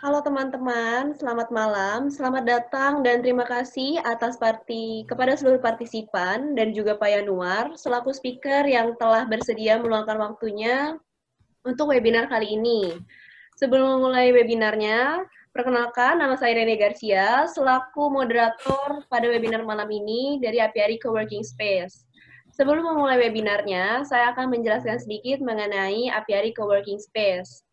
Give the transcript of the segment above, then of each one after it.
Halo teman-teman, selamat malam, selamat datang dan terima kasih kepada seluruh partisipan dan juga Pak Yanuar selaku speaker yang telah bersedia meluangkan waktunya untuk webinar kali ini. Sebelum memulai webinarnya, perkenalkan nama saya Rene Garcia selaku moderator pada webinar malam ini dari Apiari Coworking Space. Sebelum memulai webinarnya, saya akan menjelaskan sedikit mengenai Apiari Coworking Space.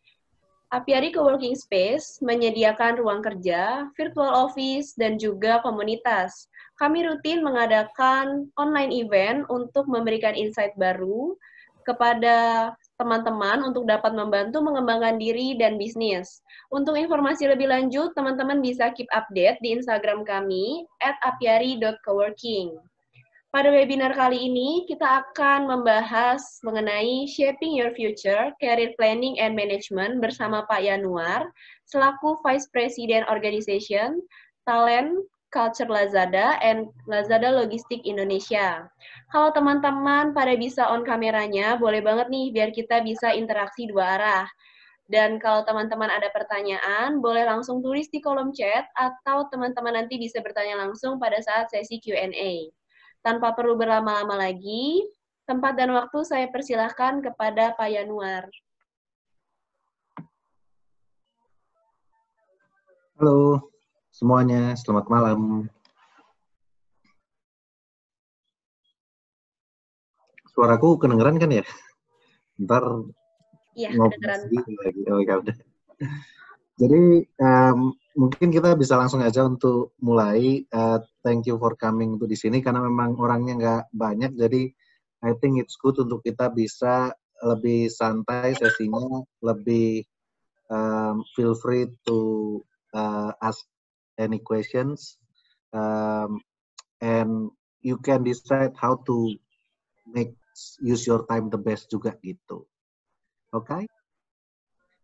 Apiari Coworking Space menyediakan ruang kerja, virtual office, dan juga komunitas. Kami rutin mengadakan online event untuk memberikan insight baru kepada teman-teman untuk dapat membantu mengembangkan diri dan bisnis. Untuk informasi lebih lanjut, teman-teman bisa keep update di Instagram kami @apiari.coworking. Pada webinar kali ini, kita akan membahas mengenai Shaping Your Future, Career Planning and Management bersama Pak Yanuar, selaku Vice President Organization, Talent, Culture Lazada, and Lazada Logistik Indonesia. Kalau teman-teman pada bisa on kameranya, boleh banget nih biar kita bisa interaksi dua arah. Dan kalau teman-teman ada pertanyaan, boleh langsung tulis di kolom chat, atau teman-teman nanti bisa bertanya langsung pada saat sesi Q&A. Tanpa perlu berlama-lama lagi, tempat dan waktu saya persilahkan kepada Pak Yanuar. Halo semuanya, selamat malam. Suaraku kedengeran kan ya? Ntar Iya, ngobrol kedengeran, Pak. lagi. Oh, ya udah. Jadi mungkin kita bisa langsung aja untuk mulai. Thank you for coming to di sini karena memang orangnya nggak banyak, jadi I think it's good untuk kita bisa lebih santai sesinya, lebih feel free to ask any questions, and you can decide how to use your time the best juga gitu. Oke?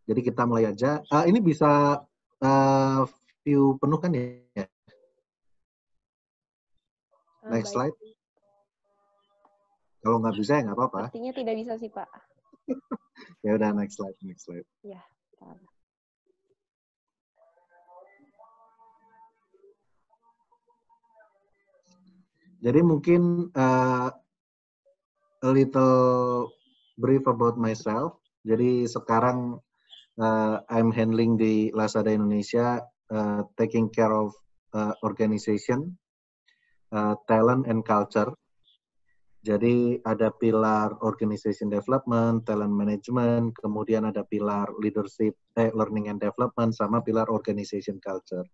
Jadi kita mulai aja. Ini bisa view penuh kan ya? Next slide. Kalau nggak bisa ya nggak apa-apa. Artinya tidak bisa sih, Pak. Ya udah, next slide. Ya. Jadi mungkin a little brief about myself. Jadi sekarang I'm handling di Lazada Indonesia, taking care of organization, talent and culture. Jadi ada pilar organization development, talent management, kemudian ada pilar leadership, learning and development, sama pilar organization culture.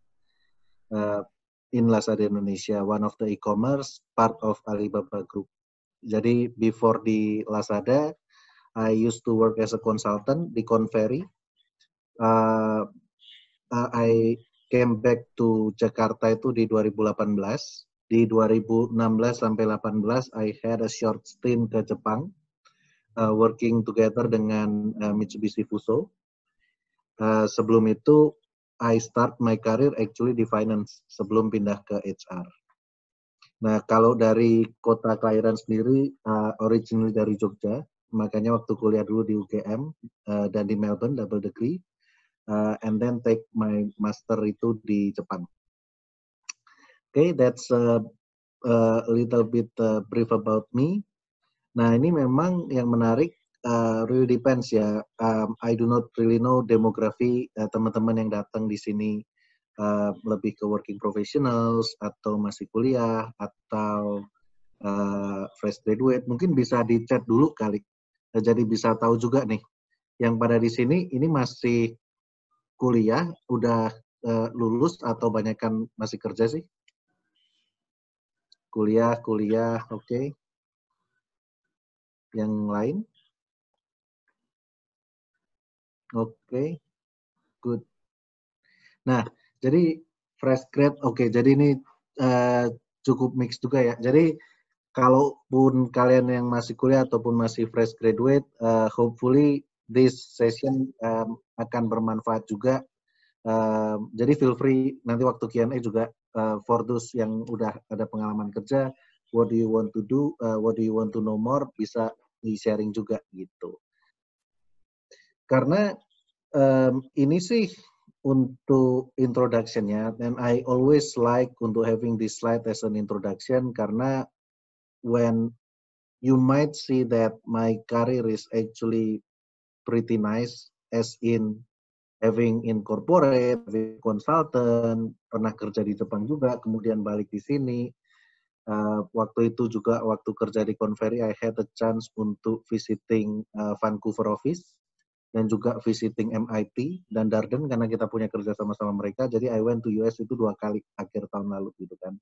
In Lazada Indonesia, one of the e-commerce, part of Alibaba Group. Jadi before di Lazada, I used to work as a consultant di Conferry. I came back to Jakarta itu di 2018. Di 2016 sampai 18, I had a short stint ke Jepang, working together dengan Mitsubishi Fuso. Sebelum itu, I start my career actually di finance sebelum pindah ke HR. Nah, kalau dari kota kelahiran sendiri, originally dari Jogja, makanya waktu kuliah dulu di UGM dan di Melbourne, double degree, and then take my master itu di Jepang. Okay, that's a little bit brief about me. Nah, ini memang yang menarik, really depends ya. I do not really know demografi teman-teman yang datang di sini, lebih ke working professionals atau masih kuliah atau fresh graduate. Mungkin bisa di chat dulu kali. Jadi bisa tahu juga nih, yang pada di sini ini masih kuliah, udah lulus atau banyak kan masih kerja sih? Kuliah, oke. Okay. Yang lain? Oke, okay. Good. Nah, jadi fresh grad, oke. Jadi ini cukup mix juga ya. Jadi kalaupun kalian yang masih kuliah ataupun masih fresh graduate, hopefully this session akan bermanfaat juga. Jadi feel free nanti waktu Q&A juga for those yang udah ada pengalaman kerja, what do you want to do, what do you want to know more, bisa di-sharing juga gitu. Karena ini sih untuk introduction-nya, and I always like untuk having this slide as an introduction karena when you might see that my career is actually pretty nice, as in having in corporate, having consultant, pernah kerja di Jepang juga, kemudian balik di sini. Waktu itu juga waktu kerja di Conferry, I had a chance untuk visiting Vancouver office dan juga visiting MIT dan Darden karena kita punya kerja sama-sama mereka. Jadi I went to US itu 2 kali akhir tahun lalu gitu kan.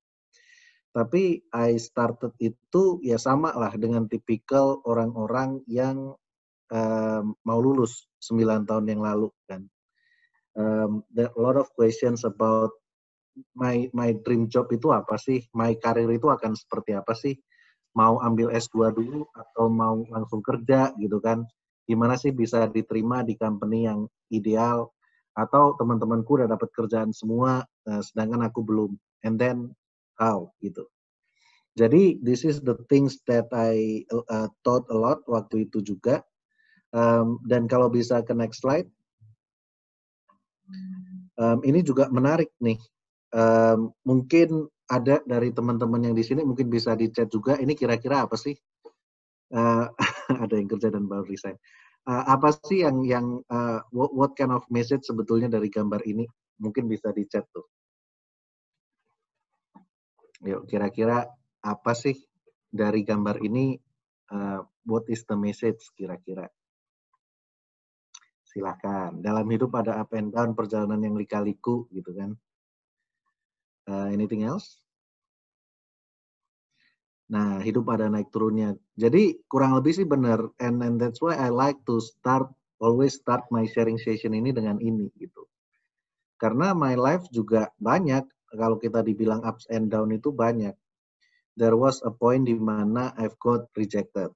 Tapi I started itu ya sama lah dengan tipikal orang-orang yang mau lulus 9 tahun yang lalu kan. There are a lot of questions about my dream job itu apa sih? My career itu akan seperti apa sih? Mau ambil S2 dulu atau mau langsung kerja gitu kan? Gimana sih bisa diterima di company yang ideal? Atau teman-temanku udah dapat kerjaan semua, sedangkan aku belum. And then how gitu. Jadi this is the things that I thought a lot waktu itu juga. Dan kalau bisa ke next slide. Ini juga menarik nih. Mungkin ada dari teman-teman yang di sini mungkin bisa di chat juga. Ini kira-kira apa sih? Ada yang kerja dan baru resign. Apa sih yang what kind of message sebetulnya dari gambar ini? Mungkin bisa di chat tuh. Yuk, kira-kira apa sih dari gambar ini? What is the message kira-kira? Silakan. Dalam hidup ada up and down, perjalanan yang lika-liku gitu kan. Anything else? Nah, hidup ada naik turunnya. Jadi kurang lebih sih benar. And that's why I like to always start my sharing session ini dengan ini gitu. Karena my life juga banyak. Kalau kita dibilang ups and down itu banyak. There was a point di mana I've got rejected.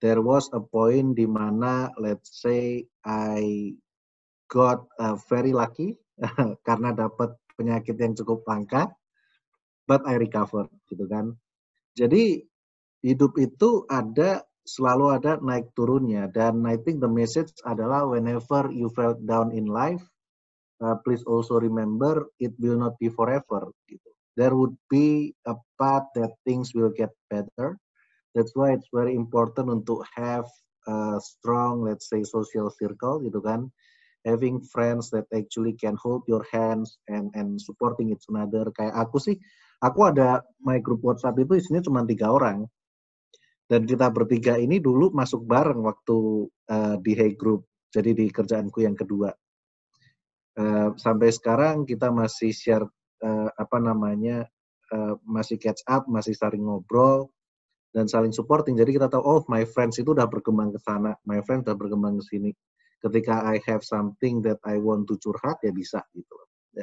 There was a point di mana let's say I got very lucky karena dapat penyakit yang cukup langka, but I recovered gitu kan. Jadi hidup itu selalu ada naik turunnya, dan I think the message adalah whenever you felt down in life, please also remember it will not be forever. Gitu. There would be a path that things will get better. That's why it's very important untuk have a strong, let's say, social circle gitu kan. Having friends that actually can hold your hands and supporting each another. Kayak aku sih, aku ada my group WhatsApp itu isinya cuma 3 orang. Dan kita bertiga ini dulu masuk bareng waktu di Hey Group, jadi di kerjaanku yang kedua. Sampai sekarang kita masih share masih catch up, masih saling ngobrol dan saling supporting. Jadi kita tahu, oh my friends itu udah berkembang ke sana, my friends udah berkembang ke sini. Ketika I have something that I want to curhat ya bisa gitu.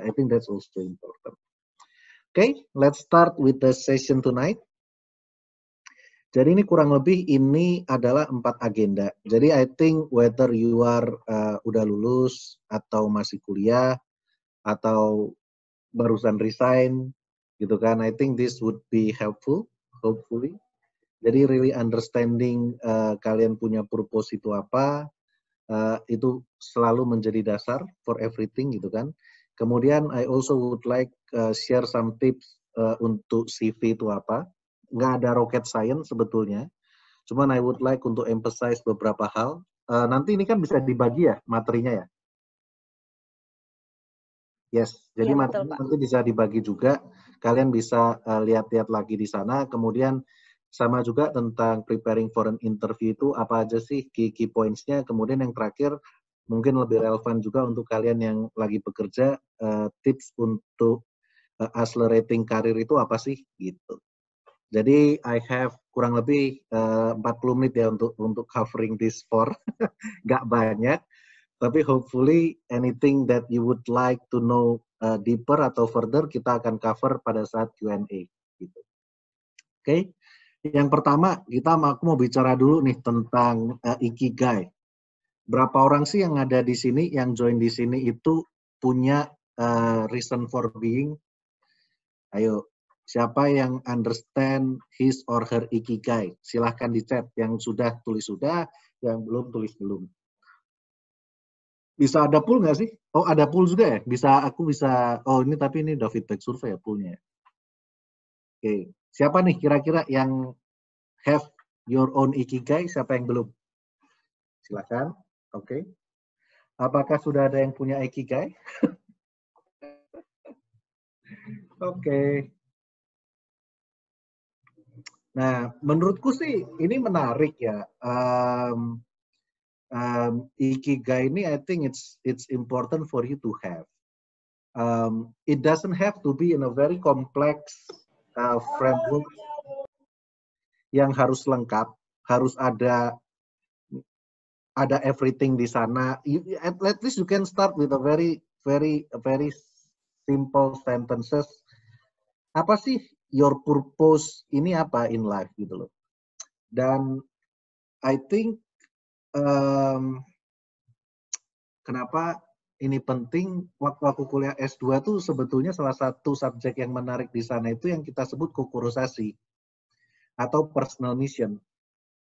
I think that's also important. Okay, let's start with the session tonight. Jadi ini kurang lebih ini adalah 4 agenda. Jadi I think whether you are udah lulus atau masih kuliah atau barusan resign gitu kan, I think this would be helpful, hopefully. Jadi really understanding kalian punya purpose itu apa, itu selalu menjadi dasar for everything gitu kan. Kemudian I also would like share some tips untuk CV itu apa. Nggak ada rocket science sebetulnya. Cuman I would like untuk emphasize beberapa hal. Nanti ini kan bisa dibagi ya materinya ya? Yes, jadi Iya, materinya betul, Pak. nanti bisa dibagi juga. Kalian bisa lihat-lihat lagi di sana. Kemudian sama juga tentang preparing for an interview itu apa aja sih key points-nya. Kemudian yang terakhir mungkin lebih relevan juga untuk kalian yang lagi bekerja, tips untuk accelerating karir itu apa sih gitu. Jadi I have kurang lebih 40 menit ya untuk covering this for nggak banyak, tapi hopefully anything that you would like to know deeper atau further kita akan cover pada saat Q&A gitu. Oke. Yang pertama aku mau bicara dulu nih tentang ikigai. Berapa orang sih yang ada di sini yang join di sini itu punya reason for being? Ayo. Siapa yang understand his or her ikigai? Silahkan di chat. Yang sudah tulis sudah, yang belum tulis belum. Bisa ada pool nggak sih? Oh, ada pool juga ya? Aku bisa, oh ini tapi ini udah feedback survei ya poolnya. Oke, siapa nih kira-kira yang have your own ikigai? Siapa yang belum? Silakan. Oke. Apakah sudah ada yang punya ikigai? Oke. Nah, menurutku sih ini menarik ya. Ikigai ini, I think it's important for you to have. It doesn't have to be in a very complex framework yang harus lengkap, harus ada everything di sana. At least you can start with a very simple sentences. Apa sih your purpose ini apa in life gitu loh. Dan I think kenapa ini penting, waktu aku kuliah S2 tuh sebetulnya salah satu subjek yang menarik di sana itu yang kita sebut kokurosasi atau personal mission.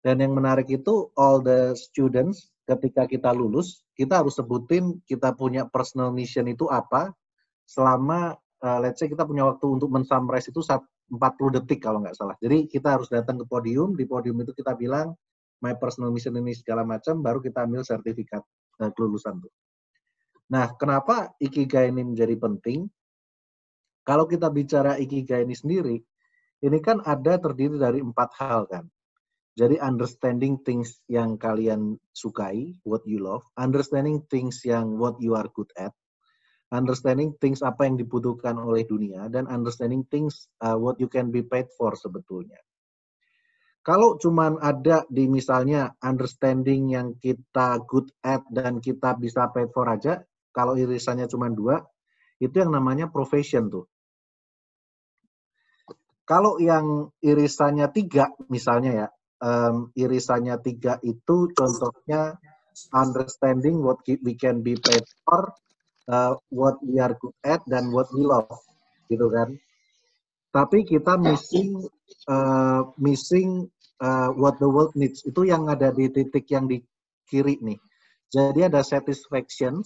Dan yang menarik itu all the students ketika kita lulus, kita harus sebutin kita punya personal mission itu apa selama let's say kita punya waktu untuk men-summarize itu 40 detik kalau nggak salah. Jadi kita harus datang ke podium, di podium itu kita bilang my personal mission ini segala macam, baru kita ambil sertifikat kelulusan tuh. Nah, kenapa ikigai ini menjadi penting? Kalau kita bicara ikigai ini sendiri, ini kan terdiri dari 4 hal kan. Jadi understanding things yang kalian sukai, what you love, understanding things yang what you are good at, understanding things apa yang dibutuhkan oleh dunia, dan understanding things what you can be paid for sebetulnya. Kalau cuman ada di misalnya understanding yang kita good at dan kita bisa paid for aja, kalau irisannya cuma 2, itu yang namanya profession tuh. Kalau yang irisannya 3 misalnya ya, irisannya 3 itu contohnya understanding what we can be paid for, what we are good at, dan what we love, gitu kan. Tapi kita missing what the world needs. Itu yang ada di titik yang di kiri nih. Jadi ada satisfaction,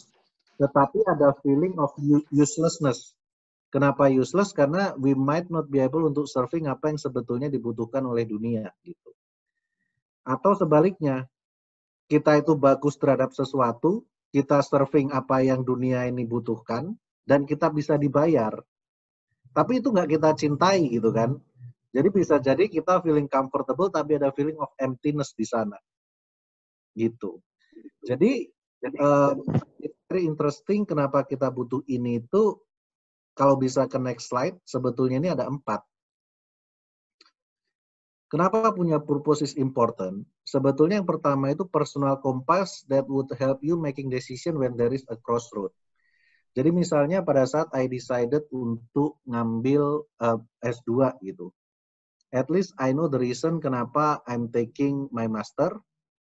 tetapi ada feeling of uselessness. Kenapa useless? Karena we might not be able untuk serving apa yang sebetulnya dibutuhkan oleh dunia, gitu. Atau sebaliknya, kita itu bagus terhadap sesuatu, kita serving apa yang dunia ini butuhkan, dan kita bisa dibayar. Tapi itu nggak kita cintai, gitu kan. Jadi bisa jadi kita feeling comfortable, tapi ada feeling of emptiness di sana. Gitu. Jadi, it's very interesting kenapa kita butuh ini itu. Kalau bisa ke next slide, sebetulnya ini ada 4. Kenapa punya purpose is important? Sebetulnya yang pertama itu personal compass that would help you making decision when there is a crossroad. Jadi misalnya pada saat I decided untuk ngambil S2 gitu. At least I know the reason kenapa I'm taking my master.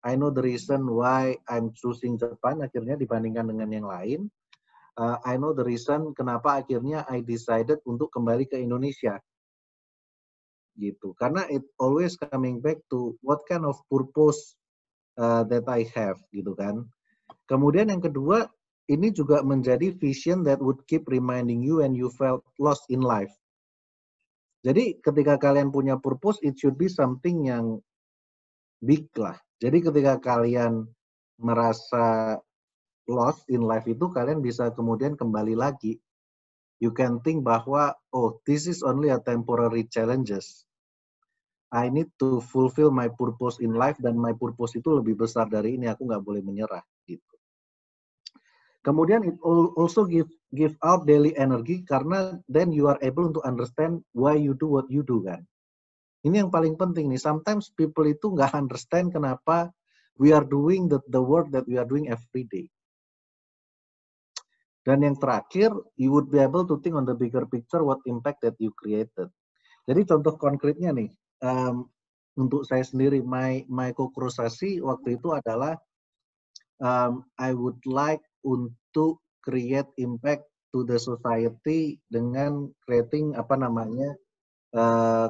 I know the reason why I'm choosing Japan akhirnya dibandingkan dengan yang lain. I know the reason kenapa akhirnya I decided untuk kembali ke Indonesia. Gitu. Karena it always coming back to what kind of purpose that I have, gitu kan. Kemudian yang kedua, ini juga menjadi vision that would keep reminding you when you felt lost in life. Jadi ketika kalian punya purpose, it should be something yang big lah. Jadi ketika kalian merasa lost in life itu, kalian bisa kemudian kembali lagi. You can think bahwa, oh, this is only a temporary challenges. I need to fulfill my purpose in life, dan my purpose itu lebih besar dari ini, aku nggak boleh menyerah. Gitu. Kemudian it also give out daily energy, karena then you are able to understand why you do what you do kan. Ini yang paling penting nih, sometimes people itu nggak understand kenapa we are doing the work that we are doing every day. Dan yang terakhir, you would be able to think on the bigger picture what impact that you created. Jadi contoh konkretnya nih, untuk saya sendiri, my kokurosasi waktu itu adalah I would like untuk create impact to the society dengan creating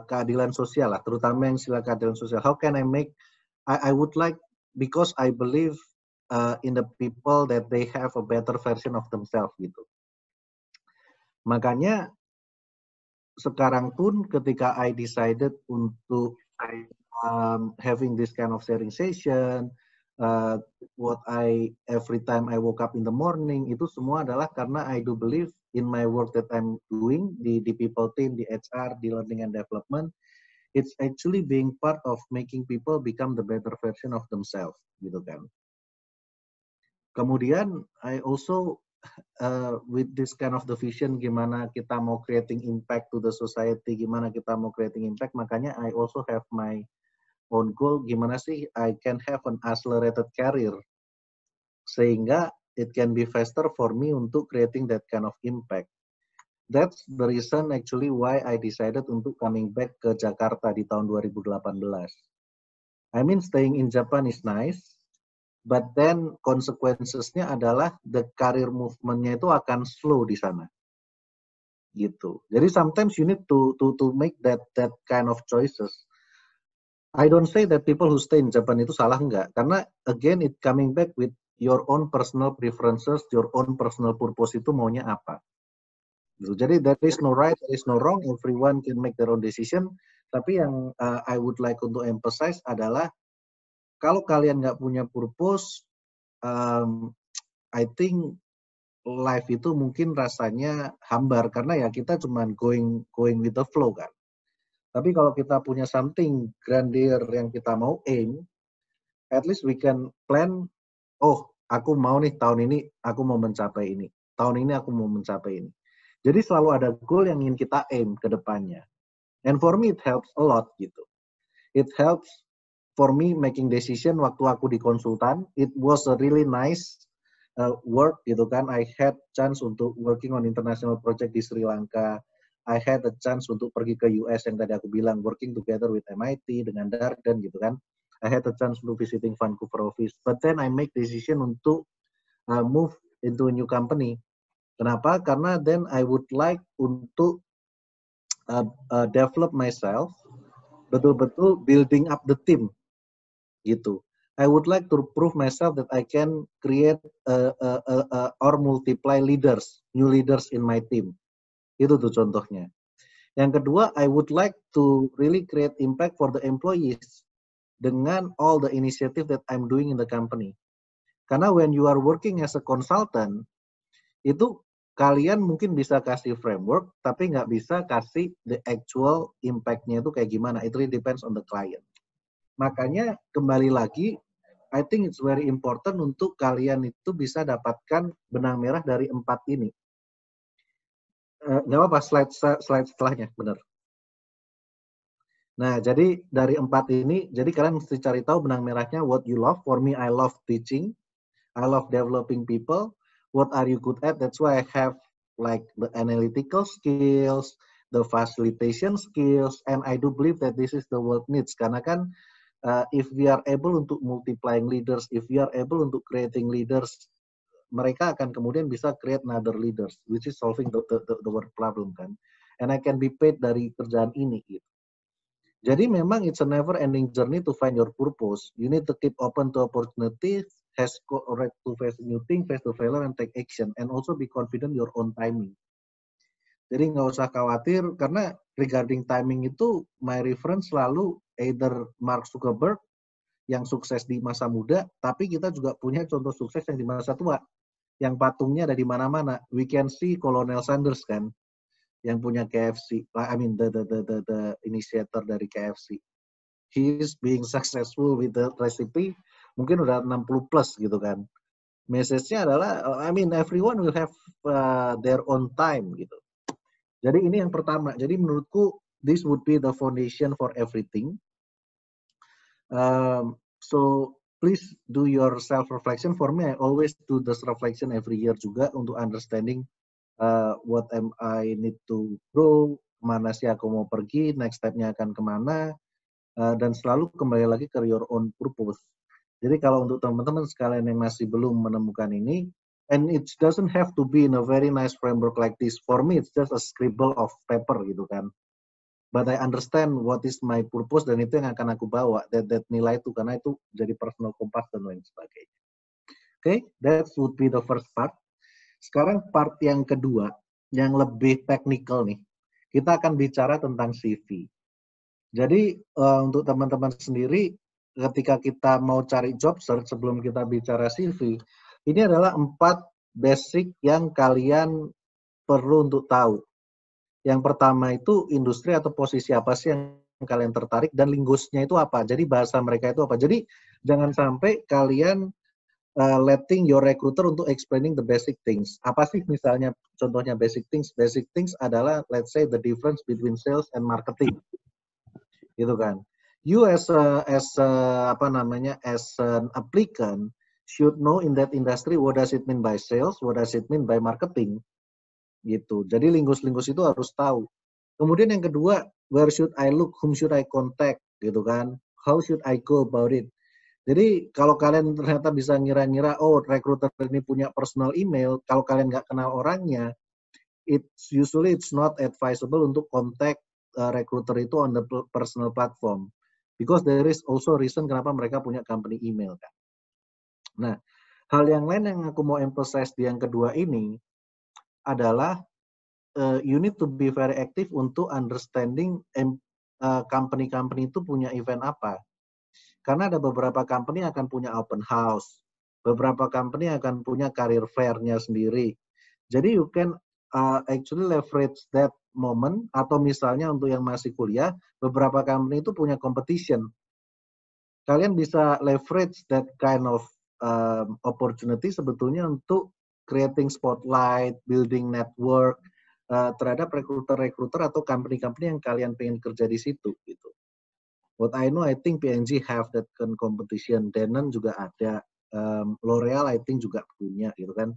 keadilan sosial lah, terutama yang istilah keadilan sosial. How can I make? I would like, because I believe in the people that they have a better version of themselves gitu. Makanya sekarang pun ketika I decided untuk having this kind of sharing session, what I every time I woke up in the morning, itu semua adalah karena I do believe in my work that I'm doing di people team, di HR, di learning and development. It's actually being part of making people become the better version of themselves, gitu kan. Kemudian I also with this kind of the vision, gimana kita mau creating impact to the society, gimana kita mau creating impact, makanya I also have my own goal, gimana sih I can have an accelerated career, sehingga it can be faster for me untuk creating that kind of impact. That's the reason actually why I decided untuk coming back ke Jakarta di tahun 2018. I mean staying in Japan is nice, but then consequences-nya adalah the career movement-nya itu akan slow di sana. Gitu. Jadi sometimes you need to make that kind of choices. I don't say that people who stay in Japan itu salah, enggak, karena again it coming back with your own personal preferences, your own personal purpose itu maunya apa. Gitu. Jadi there is no right, there is no wrong, everyone can make their own decision. Tapi yang I would like untuk emphasize adalah kalau kalian nggak punya purpose, I think life itu mungkin rasanya hambar karena ya kita cuman going with the flow kan. Tapi kalau kita punya something grandeur yang kita mau aim, at least we can plan, oh aku mau nih tahun ini aku mau mencapai ini, tahun ini aku mau mencapai ini. Jadi selalu ada goal yang ingin kita aim ke depannya. And for me it helps a lot gitu. It helps for me making decision waktu aku di konsultan. It was a really nice work gitu kan. I had chance untuk working on international project di Sri Lanka. I had a chance untuk pergi ke US yang tadi aku bilang, working together with MIT dengan Darden gitu kan. I had a chance untuk visiting Vancouver office. But then I make decision untuk move into a new company. Kenapa? Karena then I would like untuk develop myself, betul-betul building up the team gitu. I would like to prove myself that I can create or multiply leaders, new leaders in my team. Itu tuh contohnya. Yang kedua, I would like to really create impact for the employees dengan all the initiative that I'm doing in the company. Karena when you are working as a consultant, itu kalian mungkin bisa kasih framework, tapi nggak bisa kasih the actual impact-nya itu kayak gimana. It really depends on the client. Makanya kembali lagi, I think it's very important untuk kalian itu bisa dapatkan benang merah dari 4 ini. Nggak apa-apa, slide setelahnya, benar. Nah, jadi dari 4 ini, jadi kalian mesti cari tahu benang merahnya, what you love. For me, I love teaching. I love developing people. What are you good at? That's why I have like the analytical skills, the facilitation skills, and I do believe that this is the world needs. Karena kan if we are able untuk multiplying leaders, if we are able untuk creating leaders, mereka akan kemudian bisa create another leaders, which is solving the world problem kan. And I can be paid dari kerjaan ini gitu. Jadi memang it's a never ending journey to find your purpose. You need to keep open to opportunities, has correct to face new thing, face to failure, and take action, and also be confident your own timing. Jadi nggak usah khawatir, karena regarding timing itu, my reference selalu either Mark Zuckerberg yang sukses di masa muda, tapi kita juga punya contoh sukses yang di masa tua, yang patungnya ada di mana-mana. We can see Colonel Sanders kan, yang punya KFC, I mean the initiator dari KFC. He is being successful with the recipe, mungkin udah 60 plus gitu kan. Message-nya adalah, I mean everyone will have their own time gitu. Jadi ini yang pertama. Jadi menurutku this would be the foundation for everything. So please do your self-reflection. For me, I always do this reflection every year juga untuk understanding what am I need to grow, kemana sih aku mau pergi, next step-nya akan kemana, dan selalu kembali lagi ke your own purpose. Jadi kalau untuk teman-teman sekalian yang masih belum menemukan ini, and it doesn't have to be in a very nice framework like this. For me, it's just a scribble of paper gitu kan. But I understand what is my purpose, dan itu yang akan aku bawa, that nilai itu, karena itu jadi personal compass dan lain sebagainya. Okay, that would be the first part. Sekarang part yang kedua, yang lebih teknikal nih. Kita akan bicara tentang CV. Jadi untuk teman-teman sendiri, ketika kita mau cari job search sebelum kita bicara CV, ini adalah 4 basic yang kalian perlu untuk tahu. Yang pertama itu industri atau posisi apa sih yang kalian tertarik dan linguisnya itu apa. Jadi bahasa mereka itu apa. Jadi jangan sampai kalian letting your recruiter untuk explaining the basic things. Apa sih misalnya contohnya basic things? Basic things adalah let's say the difference between sales and marketing. Gitu kan. You as an applicant should know in that industry what does it mean by sales, what does it mean by marketing. Gitu. Jadi lingus-lingus itu harus tahu. Kemudian yang kedua, where should I look, whom should I contact, gitu kan? How should I go about it? Jadi kalau kalian ternyata bisa ngira-ngira, oh recruiter ini punya personal email, kalau kalian nggak kenal orangnya, it's not advisable untuk contact recruiter itu on the personal platform, because there is also reason kenapa mereka punya company email kan. Nah, hal yang lain yang aku mau emphasize di yang kedua ini adalah you need to be very active untuk understanding company-company itu punya event apa. Karena ada beberapa company akan punya open house, beberapa company akan punya career fair-nya sendiri. Jadi you can actually leverage that moment, atau misalnya untuk yang masih kuliah, beberapa company itu punya competition. Kalian bisa leverage that kind of opportunity sebetulnya untuk creating spotlight, building network terhadap recruiter-recruiter atau company-company yang kalian pengen kerja di situ gitu. What I know, I think P&G have that competition. Denon juga ada. L'Oreal I think juga punya gitu kan.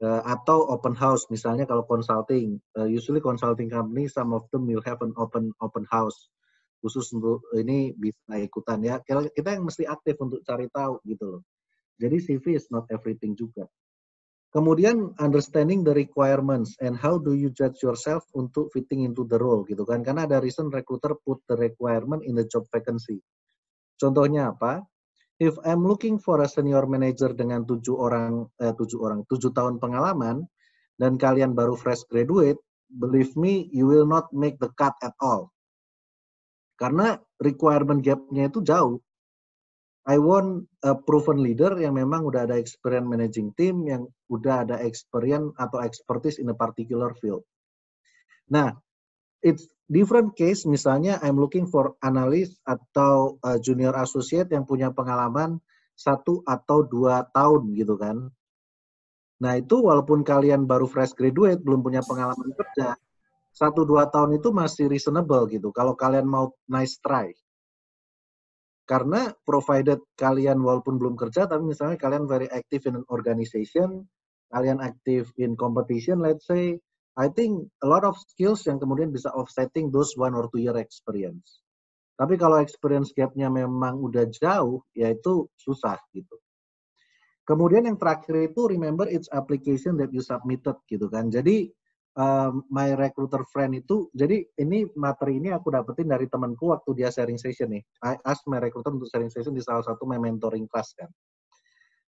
Atau open house, misalnya kalau consulting. Usually consulting company, some of them will have an open house. Khusus untuk ini bisa ikutan ya. Kita yang mesti aktif untuk cari tahu gitu loh. Jadi CV is not everything juga. Kemudian understanding the requirements and how do you judge yourself untuk fitting into the role gitu kan. Karena ada recent recruiter put the requirement in the job vacancy. Contohnya apa? If I'm looking for a senior manager dengan 7 tahun pengalaman dan kalian baru fresh graduate, believe me, you will not make the cut at all. Karena requirement gap-nya itu jauh. I want a proven leader yang memang udah ada experience managing team, yang udah ada experience atau expertise in a particular field. Nah, it's different case, misalnya I'm looking for analyst atau junior associate yang punya pengalaman 1 atau 2 tahun gitu kan. Nah itu walaupun kalian baru fresh graduate, belum punya pengalaman kerja, 1-2 tahun itu masih reasonable gitu, kalau kalian mau nice try. Karena provided kalian walaupun belum kerja, tapi misalnya kalian very active in an organization, kalian active in competition, let's say, I think a lot of skills yang kemudian bisa offsetting those 1 or 2 year experience. Tapi kalau experience gap-nya memang udah jauh, ya itu susah gitu. Kemudian yang terakhir itu remember its application that you submitted gitu kan. Jadi my recruiter friend itu, jadi ini materi ini aku dapetin dari temanku waktu dia sharing session nih. I ask my recruiter untuk sharing session di salah satu my mentoring class kan.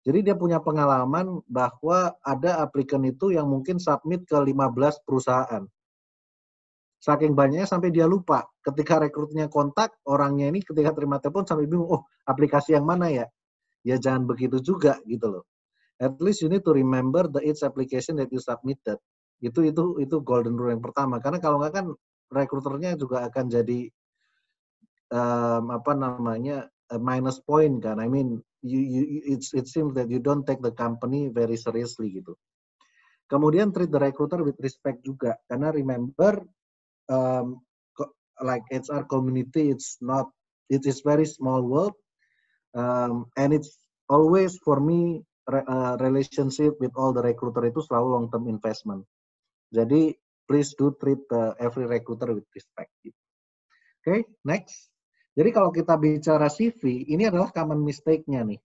Jadi dia punya pengalaman bahwa ada applicant itu yang mungkin submit ke 15 perusahaan. Saking banyaknya sampai dia lupa. Ketika rekrutnya kontak, orangnya ini ketika terima telepon sampai bingung, oh aplikasi yang mana ya? Ya jangan begitu juga gitu loh. At least you need to remember the each application that you submitted. Itu golden rule yang pertama. Karena kalau nggak kan rekruternya juga akan jadi minus point kan. I mean it seems that you don't take the company very seriously gitu. Kemudian treat the recruiter with respect juga. Karena remember like HR community, it is very small world, and it's always for me relationship with all the recruiter itu selalu long term investment. Jadi please do treat every recruiter with respect. Okay, next. Jadi kalau kita bicara CV, ini adalah common mistake-nya nih.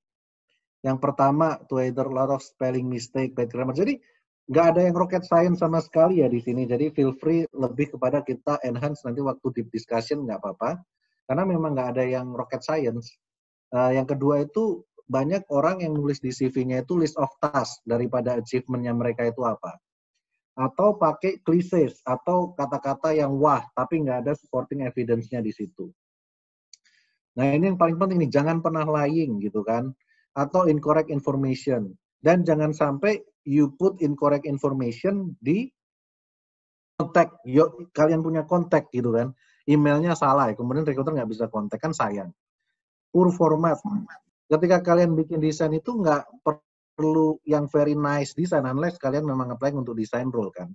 Yang pertama, to either a lot of spelling mistake, bad grammar. Jadi nggak ada yang rocket science sama sekali ya di sini. Jadi feel free lebih kepada kita enhance nanti waktu deep discussion nggak apa-apa. Karena memang nggak ada yang rocket science. Yang kedua itu banyak orang yang nulis di CV-nya itu list of task daripada achievement-nya mereka itu apa. Atau pakai cliches atau kata-kata yang wah, tapi nggak ada supporting evidence-nya di situ. Nah ini yang paling penting nih, jangan pernah lying gitu kan, atau incorrect information. Dan jangan sampai you put incorrect information di kontak, kalian punya kontak gitu kan, emailnya salah, kemudian recruiter nggak bisa kontak, kan sayang. Poor format. Ketika kalian bikin desain itu nggak perlu yang very nice design, unless kalian memang apply untuk desain role kan.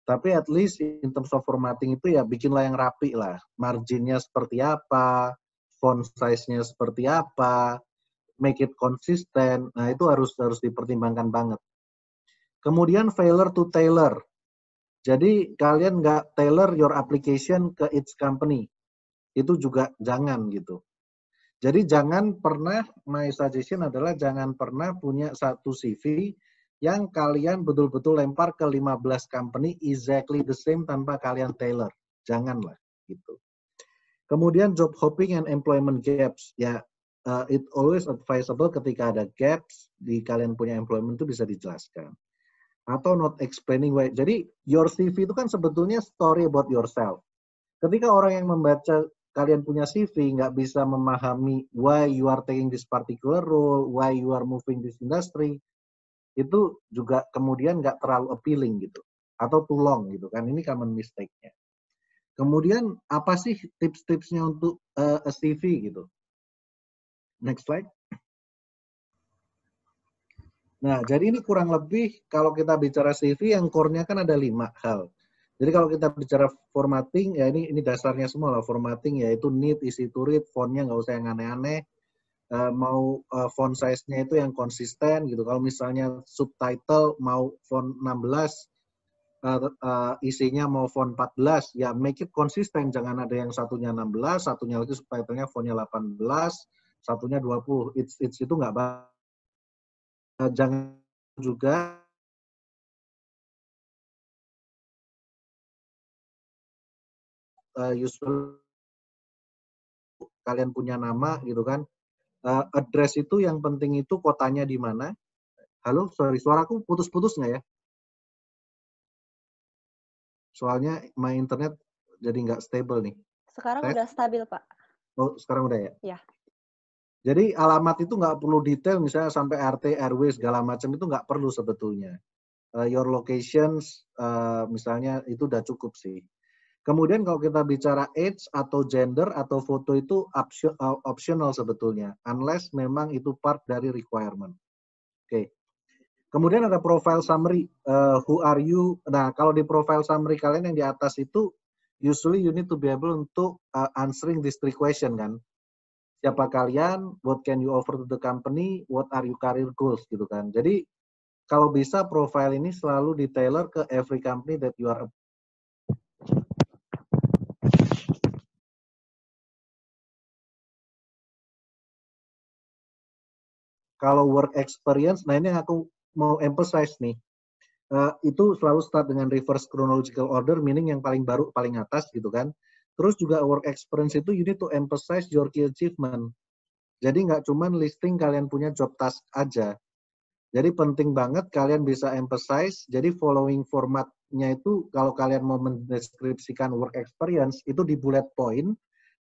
Tapi at least in terms of formatting itu ya bikinlah yang rapi lah. Marginnya seperti apa, font size-nya seperti apa, make it konsisten. Nah itu harus dipertimbangkan banget. Kemudian failure to tailor. Jadi kalian nggak tailor your application ke each company. Itu juga jangan gitu. Jadi jangan pernah, my suggestion adalah jangan pernah punya satu CV yang kalian betul-betul lempar ke 15 company exactly the same tanpa kalian tailor. Janganlah gitu. Kemudian job hopping and employment gaps. Ya, it always advisable ketika ada gaps di kalian punya employment itu bisa dijelaskan. Atau not explaining why. Jadi your CV itu kan sebetulnya story about yourself. Ketika orang yang membaca kalian punya CV nggak bisa memahami why you are taking this particular role, why you are moving this industry, itu juga kemudian nggak terlalu appealing gitu. Atau too long gitu kan. Ini common mistake-nya. Kemudian apa sih tips-tipsnya untuk a CV gitu? Next slide. Nah, jadi ini kurang lebih kalau kita bicara CV yang core-nya kan ada 5 hal. Jadi kalau kita bicara formatting, ya ini dasarnya semua lah. Formatting yaitu neat, easy to read, fontnya nggak usah yang aneh-aneh. Mau font size-nya itu yang konsisten gitu. Kalau misalnya subtitle mau font 16, isinya mau font 14, ya make it konsisten. Jangan ada yang satunya 16, satunya lagi subtitlenya fontnya 18, satunya 20. It's itu nggak bagus. Jangan juga usual kalian punya nama gitu kan. Address itu yang penting itu kotanya di mana. Halo, sorry, suaraku putus-putus nggak ya? Soalnya my internet jadi nggak stable nih. Sekarang udah stabil, Pak. Oh, sekarang udah ya? Ya. Jadi alamat itu nggak perlu detail, misalnya sampai RT, RW, segala macam itu nggak perlu sebetulnya. Your locations, misalnya itu udah cukup sih. Kemudian kalau kita bicara age atau gender atau foto itu optional sebetulnya, unless memang itu part dari requirement. Oke. Kemudian ada profile summary, who are you? Nah, kalau di profile summary kalian yang di atas itu, usually you need to be able untuk answering these 3 question kan. Siapa kalian? What can you offer to the company? What are your career goals gitu kan. Jadi kalau bisa profile ini selalu di-tailor ke every company that you are. Kalau work experience, nah ini yang aku mau emphasize nih. Itu selalu start dengan reverse chronological order, meaning yang paling baru, paling atas gitu kan. Terus juga work experience itu you need to emphasize your key achievement. Jadi nggak cuman listing kalian punya job task aja. Jadi penting banget kalian bisa emphasize, jadi following formatnya itu kalau kalian mau mendeskripsikan work experience, itu di bullet point,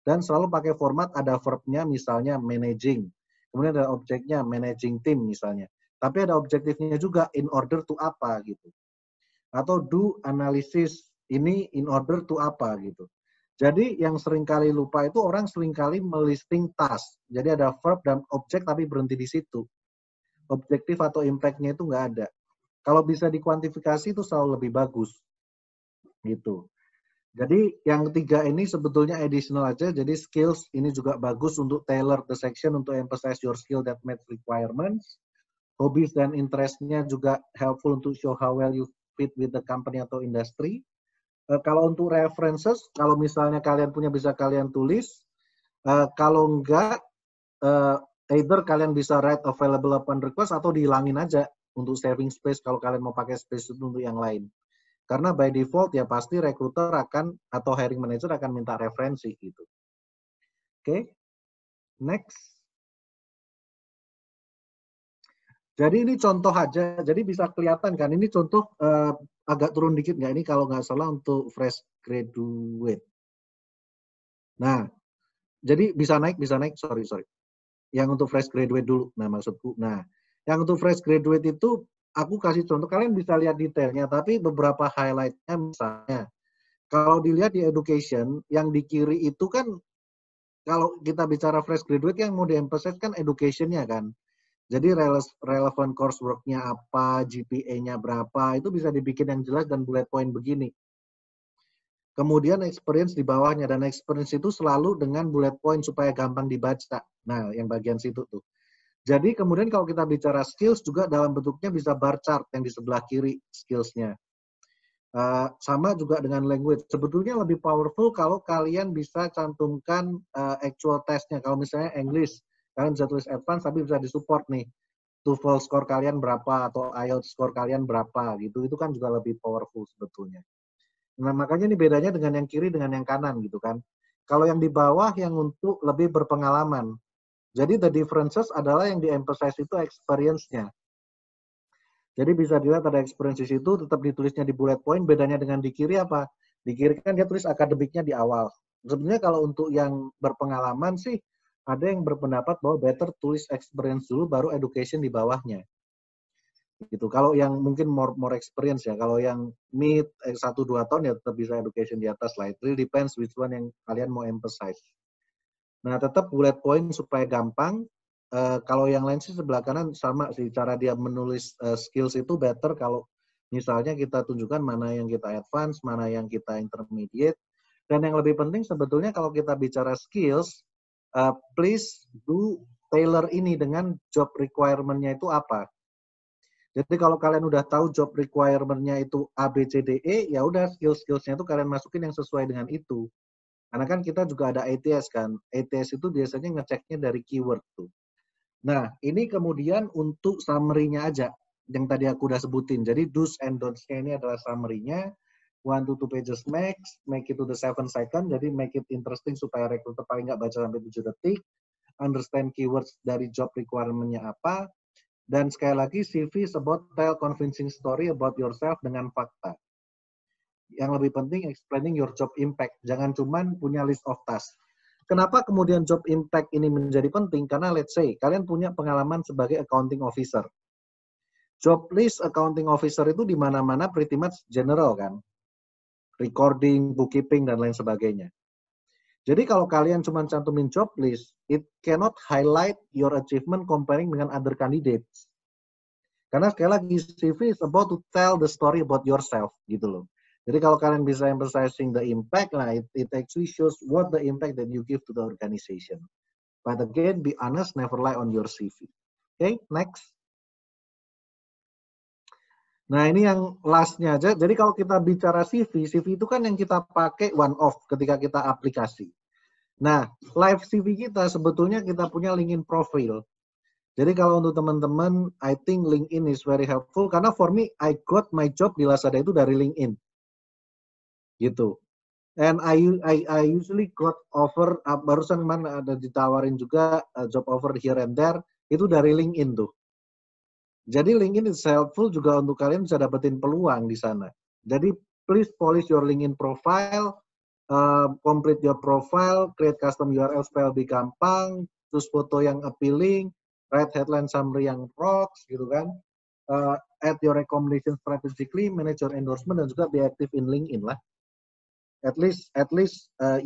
dan selalu pakai format ada verbnya misalnya managing. Kemudian ada objeknya managing team misalnya. Tapi ada objektifnya juga in order to apa gitu. Atau do analysis ini in order to apa gitu. Jadi yang seringkali lupa itu orang seringkali melisting task. Jadi ada verb dan objek tapi berhenti di situ. Objektif atau impact-nya itu nggak ada. Kalau bisa dikuantifikasi itu selalu lebih bagus. Gitu. Jadi yang ketiga ini sebetulnya additional aja. Jadi skills ini juga bagus untuk tailor the section untuk emphasize your skill that meet requirements. Hobbies dan interest-nya juga helpful untuk show how well you fit with the company atau industry. Kalau untuk references, kalau misalnya kalian punya bisa kalian tulis. Kalau enggak, either kalian bisa write available upon request atau dihilangin aja untuk saving space kalau kalian mau pakai space itu untuk yang lain. Karena by default ya pasti recruiter akan atau hiring manager akan minta referensi gitu. Oke. Next. Jadi ini contoh aja, jadi bisa kelihatan kan, ini contoh agak turun dikit nggak, ini kalau nggak salah untuk fresh graduate. Nah, jadi bisa naik, sorry. Yang untuk fresh graduate dulu, nah maksudku. Nah, yang untuk fresh graduate itu, aku kasih contoh, kalian bisa lihat detailnya, tapi beberapa highlight-nya misalnya, kalau dilihat di education, yang di kiri itu kan, kalau kita bicara fresh graduate, yang mau di-emphasize kan education-nya kan. Jadi relevant coursework-nya apa, GPA-nya berapa, itu bisa dibikin yang jelas dan bullet point begini. Kemudian experience di bawahnya, dan experience itu selalu dengan bullet point supaya gampang dibaca. Nah, yang bagian situ tuh. Jadi kemudian kalau kita bicara skills juga dalam bentuknya bisa bar chart yang di sebelah kiri skills-nya. Sama juga dengan language. Sebetulnya lebih powerful kalau kalian bisa cantumkan actual testnya. Kalau misalnya English, kalian bisa tulis advance tapi bisa disupport nih. TOEFL score kalian berapa atau IELTS score kalian berapa gitu. Itu kan juga lebih powerful sebetulnya. Nah, makanya ini bedanya dengan yang kiri dengan yang kanan gitu kan. Kalau yang di bawah yang untuk lebih berpengalaman. Jadi the differences adalah yang di-emphasize itu experience-nya. Jadi bisa dilihat ada experience di situ, tetap ditulisnya di bullet point. Bedanya dengan di kiri apa? Di kiri kan dia tulis akademiknya di awal. Sebenarnya kalau untuk yang berpengalaman sih, ada yang berpendapat bahwa better tulis experience dulu, baru education di bawahnya. Gitu. Kalau yang mungkin more experience ya, kalau yang mid 1-2 tahun ya tetap bisa education di atas lah. It really depends which one yang kalian mau emphasize. Nah, tetap bullet point supaya gampang. Kalau yang lain sih sebelah kanan sama sih, cara dia menulis skills itu better kalau misalnya kita tunjukkan mana yang kita advance, mana yang kita intermediate. Dan yang lebih penting sebetulnya kalau kita bicara skills, please do tailor ini dengan job requirement-nya itu apa. Jadi kalau kalian udah tahu job requirement-nya itu A, B, C, D, E, ya udah skill-skillsnya itu kalian masukin yang sesuai dengan itu. Karena kan kita juga ada ATS kan. ATS itu biasanya ngeceknya dari keyword tuh. Nah, ini kemudian untuk summary-nya aja. Yang tadi aku udah sebutin. Jadi do's and don'ts-nya ini adalah summary-nya. 1 to 2 pages max, make it to the 7 second. Jadi make it interesting supaya recruiter paling nggak baca sampai 7 detik. Understand keywords dari job requirement-nya apa. Dan sekali lagi, CV is about tell convincing story about yourself dengan fakta. Yang lebih penting, explaining your job impact. Jangan cuman punya list of tasks. Kenapa kemudian job impact ini menjadi penting? Karena let's say, kalian punya pengalaman sebagai accounting officer. Job list accounting officer itu di mana-mana pretty much general kan. Recording, bookkeeping, dan lain sebagainya. Jadi kalau kalian cuma cantumin job list, it cannot highlight your achievement comparing dengan other candidates. Karena sekali lagi, CV is about to tell the story about yourself, gitu loh. Jadi kalau kalian bisa emphasizing the impact, nah it actually shows what the impact that you give to the organization. But again, be honest, never lie on your CV. Okay, next. Nah ini yang lastnya aja. Jadi kalau kita bicara CV, CV itu kan yang kita pakai one off ketika kita aplikasi. Nah, live CV kita sebetulnya kita punya LinkedIn profile. Jadi kalau untuk teman-teman, I think LinkedIn is very helpful karena for me, I got my job di Lazada itu dari LinkedIn, gitu. And I usually got offer, barusan kemarin ada ditawarin juga job offer here and there, itu dari LinkedIn tuh. Jadi LinkedIn is helpful juga untuk kalian bisa dapetin peluang di sana. Jadi please polish your LinkedIn profile, complete your profile, create custom URL supaya lebih gampang, terus foto yang appealing, write headline summary yang rocks gitu kan, add your recommendation strategically, manage your endorsement, dan juga be active in LinkedIn lah. At least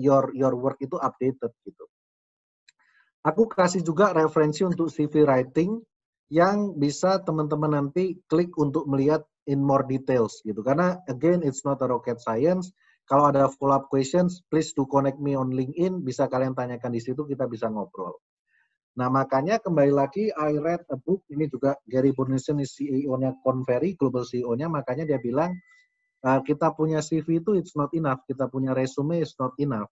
your work itu updated gitu. Aku kasih juga referensi untuk CV writing yang bisa teman-teman nanti klik untuk melihat in more details gitu. Karena again it's not a rocket science. Kalau ada follow up questions, please do connect me on LinkedIn. Bisa kalian tanyakan di situ, kita bisa ngobrol. Nah makanya kembali lagi, I read a book, ini juga Gary Burnison, CEO-nya Convery, global CEO-nya, makanya dia bilang, kita punya CV itu it's not enough, kita punya resume it's not enough.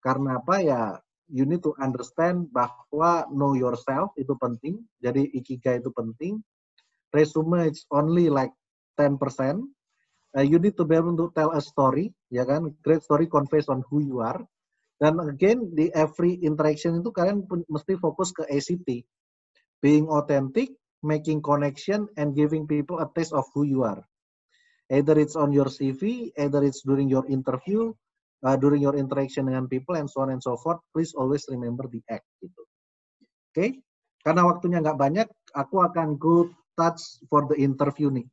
Karena apa ya, you need to understand bahwa know yourself itu penting, jadi ikigai itu penting. Resume it's only like 10%. You need to be able to tell a story, ya kan? Great story conveys on who you are. Dan again, di every interaction itu kalian mesti fokus ke ACT. Being authentic, making connection, and giving people a taste of who you are. Either it's on your CV, either it's during your interview, during your interaction dengan people, and so on and so forth. Please always remember the act. Gitu. Oke? Karena waktunya nggak banyak, aku akan go touch for the interview nih.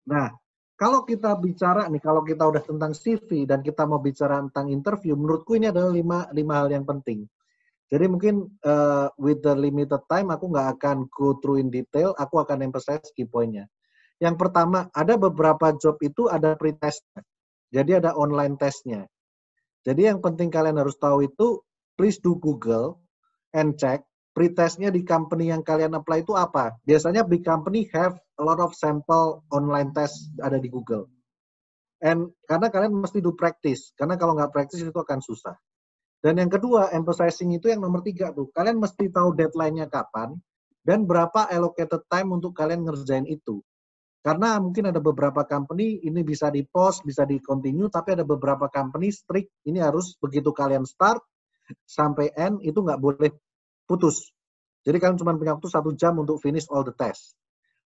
Nah, kalau kita bicara nih, kalau kita udah tentang CV dan kita mau bicara tentang interview, menurutku ini adalah lima hal yang penting. Jadi mungkin with the limited time, aku nggak akan go through in detail, aku akan emphasize key point-nya. Yang pertama, ada beberapa job itu ada pre-testnya. Jadi ada online testnya. Jadi yang penting kalian harus tahu itu, please do Google and check pre-testnya di company yang kalian apply itu apa. Biasanya big company have a lot of sample online test ada di Google. And karena kalian mesti do practice, karena kalau nggak practice itu akan susah. Dan yang kedua, emphasizing itu yang nomor 3 tuh. Kalian mesti tahu deadline-nya kapan dan berapa allocated time untuk kalian ngerjain itu. Karena mungkin ada beberapa company ini bisa di post, bisa di continue, tapi ada beberapa company strict ini harus begitu kalian start sampai end itu nggak boleh putus. Jadi kalian cuma punya waktu 1 jam untuk finish all the test.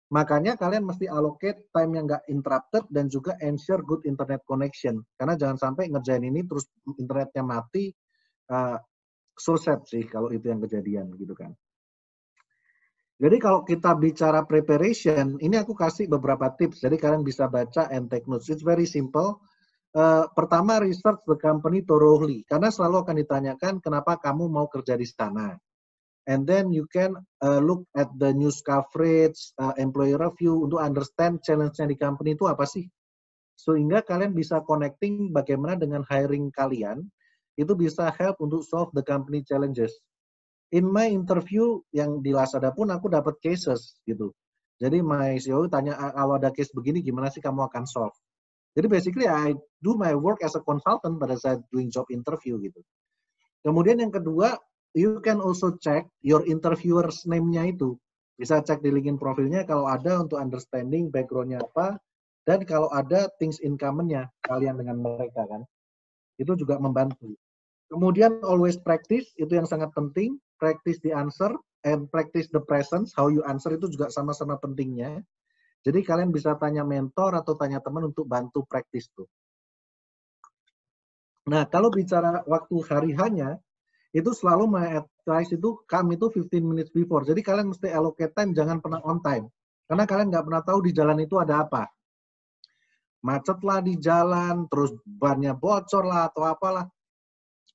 Makanya kalian mesti allocate time yang nggak interrupted dan juga ensure good internet connection. Karena jangan sampai ngerjain ini terus internetnya mati, so sad sih kalau itu yang kejadian gitu kan. Jadi kalau kita bicara preparation, ini aku kasih beberapa tips. Jadi kalian bisa baca and take notes. It's very simple. Pertama, research the company thoroughly. Karena selalu akan ditanyakan kenapa kamu mau kerja di sana. And then you can look at the news coverage, employee review untuk understand challenge-nya di company itu apa sih. Sehingga kalian bisa connecting bagaimana dengan hiring kalian, itu bisa help untuk solve the company challenges. In my interview yang di Lazada pun aku dapat cases gitu. Jadi my CEO tanya kalau ada case begini gimana sih kamu akan solve. Jadi basically I do my work as a consultant pada saat doing job interview gitu. Kemudian yang kedua, you can also check your interviewer's name-nya itu. Bisa cek di LinkedIn profilnya kalau ada untuk understanding background-nya apa dan kalau ada things in common-nya kalian dengan mereka kan. Itu juga membantu. Kemudian always practice, itu yang sangat penting. Practice the answer and practice the presence. How you answer itu juga sama-sama pentingnya. Jadi kalian bisa tanya mentor atau tanya teman untuk bantu practice tuh. Nah, kalau bicara waktu hari hanya, itu selalu my advice itu come itu 15 minutes before. Jadi kalian mesti allocate time, jangan pernah on time. Karena kalian nggak pernah tahu di jalan itu ada apa. Macet lah di jalan, terus bannya bocor lah atau apalah.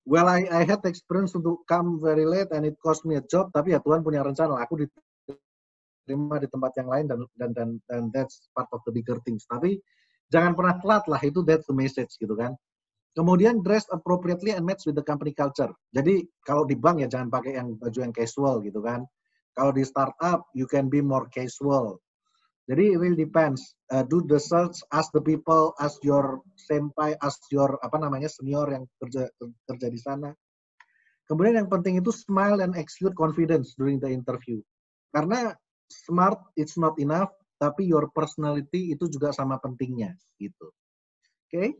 Well, I had experience untuk come very late and it cost me a job, tapi ya Tuhan punya rencana. Aku diterima di tempat yang lain dan that's part of the bigger things. Tapi jangan pernah telat lah, itu that's the message gitu kan. Kemudian dress appropriately and match with the company culture. Jadi kalau di bank ya jangan pakai yang baju yang casual gitu kan. Kalau di startup you can be more casual. Jadi it really depends. Do the search, ask the people, ask your senpai, ask your senior yang kerja di sana. Kemudian yang penting itu smile and exude confidence during the interview. Karena smart it's not enough, tapi your personality itu juga sama pentingnya gitu. Oke?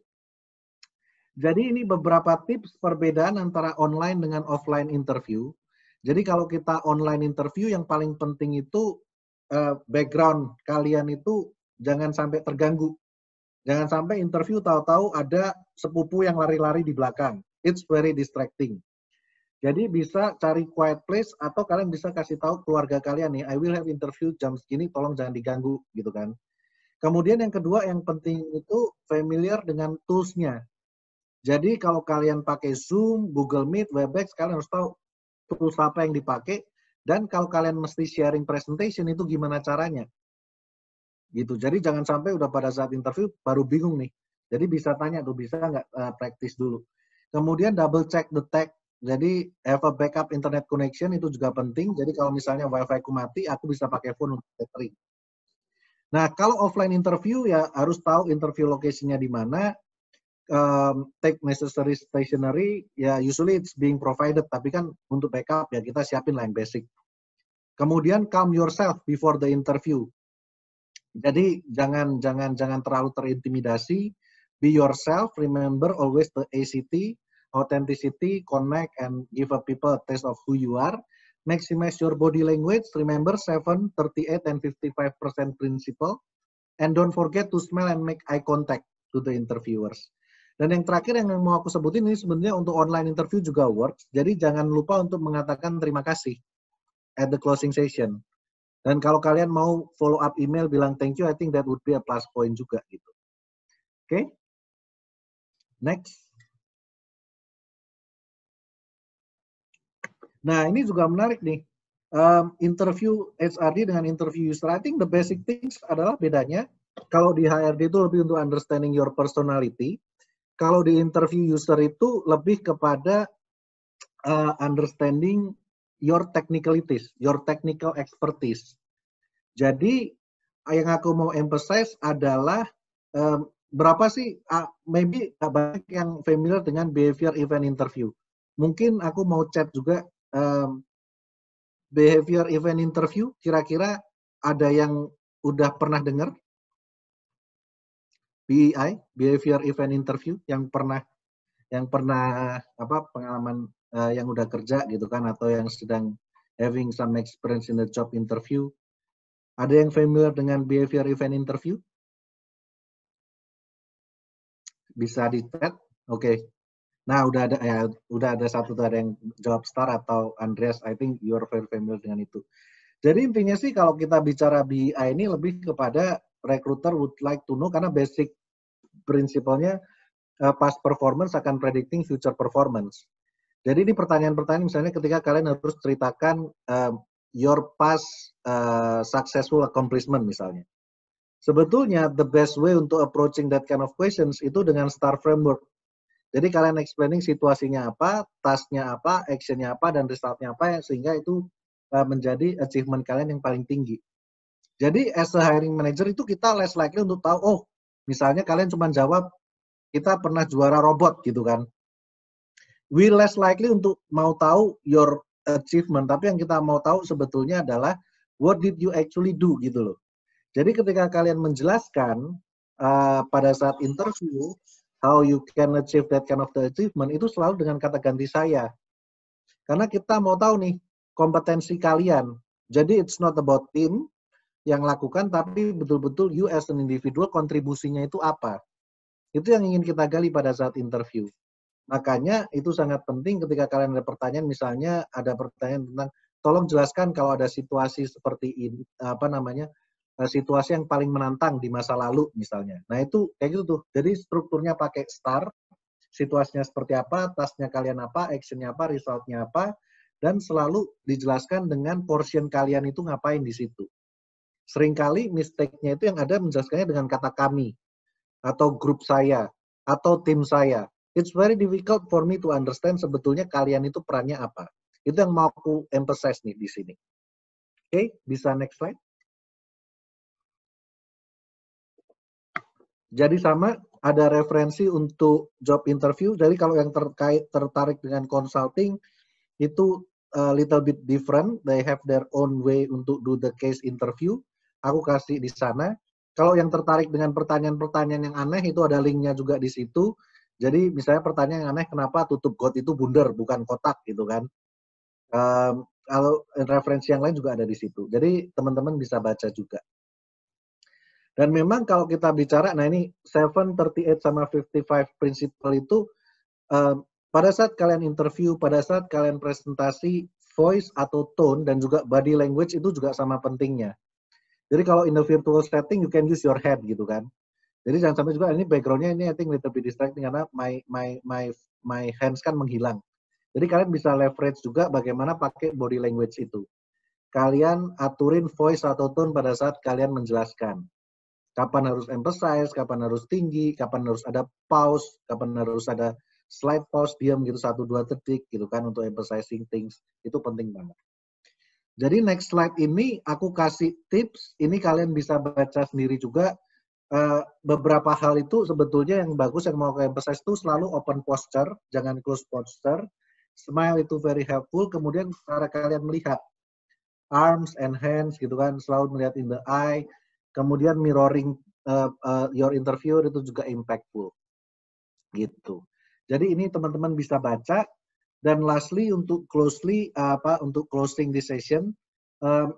Jadi ini beberapa tips perbedaan antara online dengan offline interview. Jadi kalau kita online interview yang paling penting itu background kalian itu jangan sampai terganggu. Jangan sampai interview tahu-tahu ada sepupu yang lari-lari di belakang. It's very distracting. Jadi bisa cari quiet place atau kalian bisa kasih tahu keluarga kalian nih, I will have interview jam segini, tolong jangan diganggu gitu kan. Kemudian yang kedua yang penting itu familiar dengan tools-nya. Jadi kalau kalian pakai Zoom, Google Meet, Webex, kalian harus tahu tools apa yang dipakai. Dan kalau kalian mesti sharing presentation itu gimana caranya? Gitu. Jadi jangan sampai udah pada saat interview baru bingung nih. Jadi bisa tanya tuh, bisa nggak practice dulu. Kemudian double check the tech. Jadi have a backup internet connection itu juga penting. Jadi kalau misalnya wifi ku mati, aku bisa pakai phone untuk battery. Nah kalau offline interview ya harus tahu interview location-nya di mana. Take necessary stationery, ya usually it's being provided, tapi kan untuk backup ya kita siapin lah yang basic. Kemudian calm yourself before the interview. Jadi jangan terlalu terintimidasi. Be yourself. Remember always the ACT, authenticity, connect, and give a people a taste of who you are. Maximize your body language. Remember 7, 38, and 55% principle. And don't forget to smile and make eye contact to the interviewers. Dan yang terakhir yang mau aku sebutin ini sebenarnya untuk online interview juga works. Jadi jangan lupa untuk mengatakan terima kasih at the closing session. Dan kalau kalian mau follow up email bilang thank you, I think that would be a plus point juga gitu. Oke? Next. Nah, ini juga menarik nih. Interview HRD dengan interview user. I think the basic things adalah bedanya. Kalau di HRD itu lebih untuk understanding your personality. Kalau di interview user itu lebih kepada understanding your technicalities, your technical expertise. Jadi, yang aku mau emphasize adalah berapa sih, maybe banyak yang familiar dengan behavior event interview. Mungkin aku mau chat juga behavior event interview, kira-kira ada yang udah pernah dengar? BEI, behavior event interview, yang pernah apa pengalaman yang udah kerja gitu kan, atau yang sedang having some experience in the job interview. Ada yang familiar dengan behavior event interview? Bisa di chat, oke. Nah, udah ada satu tadi yang jawab Star atau Andreas. I think you are very familiar dengan itu. Jadi intinya sih kalau kita bicara BI ini lebih kepada recruiter would like to know, karena basic prinsipalnya past performance akan predicting future performance. Jadi ini pertanyaan-pertanyaan misalnya ketika kalian harus ceritakan your past successful accomplishment misalnya. Sebetulnya the best way untuk approaching that kind of questions itu dengan STAR framework. Jadi kalian explaining situasinya apa, task-nya apa, action-nya apa, dan result-nya apa, sehingga itu menjadi achievement kalian yang paling tinggi. Jadi as a hiring manager itu kita less likely untuk tahu, oh misalnya kalian cuma jawab, kita pernah juara robot gitu kan. We less likely untuk mau tahu your achievement, tapi yang kita mau tahu sebetulnya adalah what did you actually do gitu loh. Jadi ketika kalian menjelaskan pada saat interview, how you can achieve that kind of the achievement, itu selalu dengan kata ganti saya. Karena kita mau tahu nih, kompetensi kalian. Jadi it's not about team yang lakukan, tapi betul-betul you as an individual, kontribusinya itu apa. Itu yang ingin kita gali pada saat interview. Makanya itu sangat penting ketika kalian ada pertanyaan, misalnya ada pertanyaan tentang, tolong jelaskan kalau ada situasi seperti ini, situasi yang paling menantang di masa lalu misalnya. Nah itu kayak gitu tuh. Jadi strukturnya pakai STAR, situasinya seperti apa, tasknya kalian apa, actionnya apa, resultnya apa, dan selalu dijelaskan dengan portion kalian itu ngapain di situ. Seringkali mistake-nya itu yang ada menjelaskannya dengan kata kami, atau grup saya, atau tim saya. It's very difficult for me to understand sebetulnya kalian itu perannya apa. Itu yang mau aku emphasize nih di sini. Oke, bisa next slide. Jadi sama, ada referensi untuk job interview. Jadi kalau yang tertarik dengan consulting, itu little bit different. They have their own way untuk do the case interview. Aku kasih di sana. Kalau yang tertarik dengan pertanyaan-pertanyaan yang aneh, itu ada linknya juga di situ. Jadi misalnya pertanyaan yang aneh, kenapa tutup got itu bundar, bukan kotak gitu kan. Kalau referensi yang lain juga ada di situ. Jadi teman-teman bisa baca juga. Dan memang kalau kita bicara, nah ini 7, 38 sama 55 principle itu pada saat kalian interview, pada saat kalian presentasi, voice atau tone dan juga body language itu juga sama pentingnya. Jadi kalau in the virtual setting you can use your head gitu kan. Jadi jangan sampai juga ini backgroundnya ini I think little bit distracting karena my hands kan menghilang. Jadi kalian bisa leverage juga bagaimana pakai body language itu. Kalian aturin voice atau tone pada saat kalian menjelaskan. Kapan harus emphasize, kapan harus tinggi, kapan harus ada pause, kapan harus ada slide pause, diam gitu 1-2 detik gitu kan untuk emphasizing things. Itu penting banget. Jadi next slide ini aku kasih tips, ini kalian bisa baca sendiri juga. Beberapa hal itu sebetulnya yang bagus yang mau aku emphasize itu selalu open posture, jangan close posture. Smile itu very helpful, kemudian cara kalian melihat arms and hands gitu kan, selalu melihat in the eye. Kemudian mirroring your interview itu juga impactful gitu. Jadi ini teman-teman bisa baca Dan lastly untuk closing this session,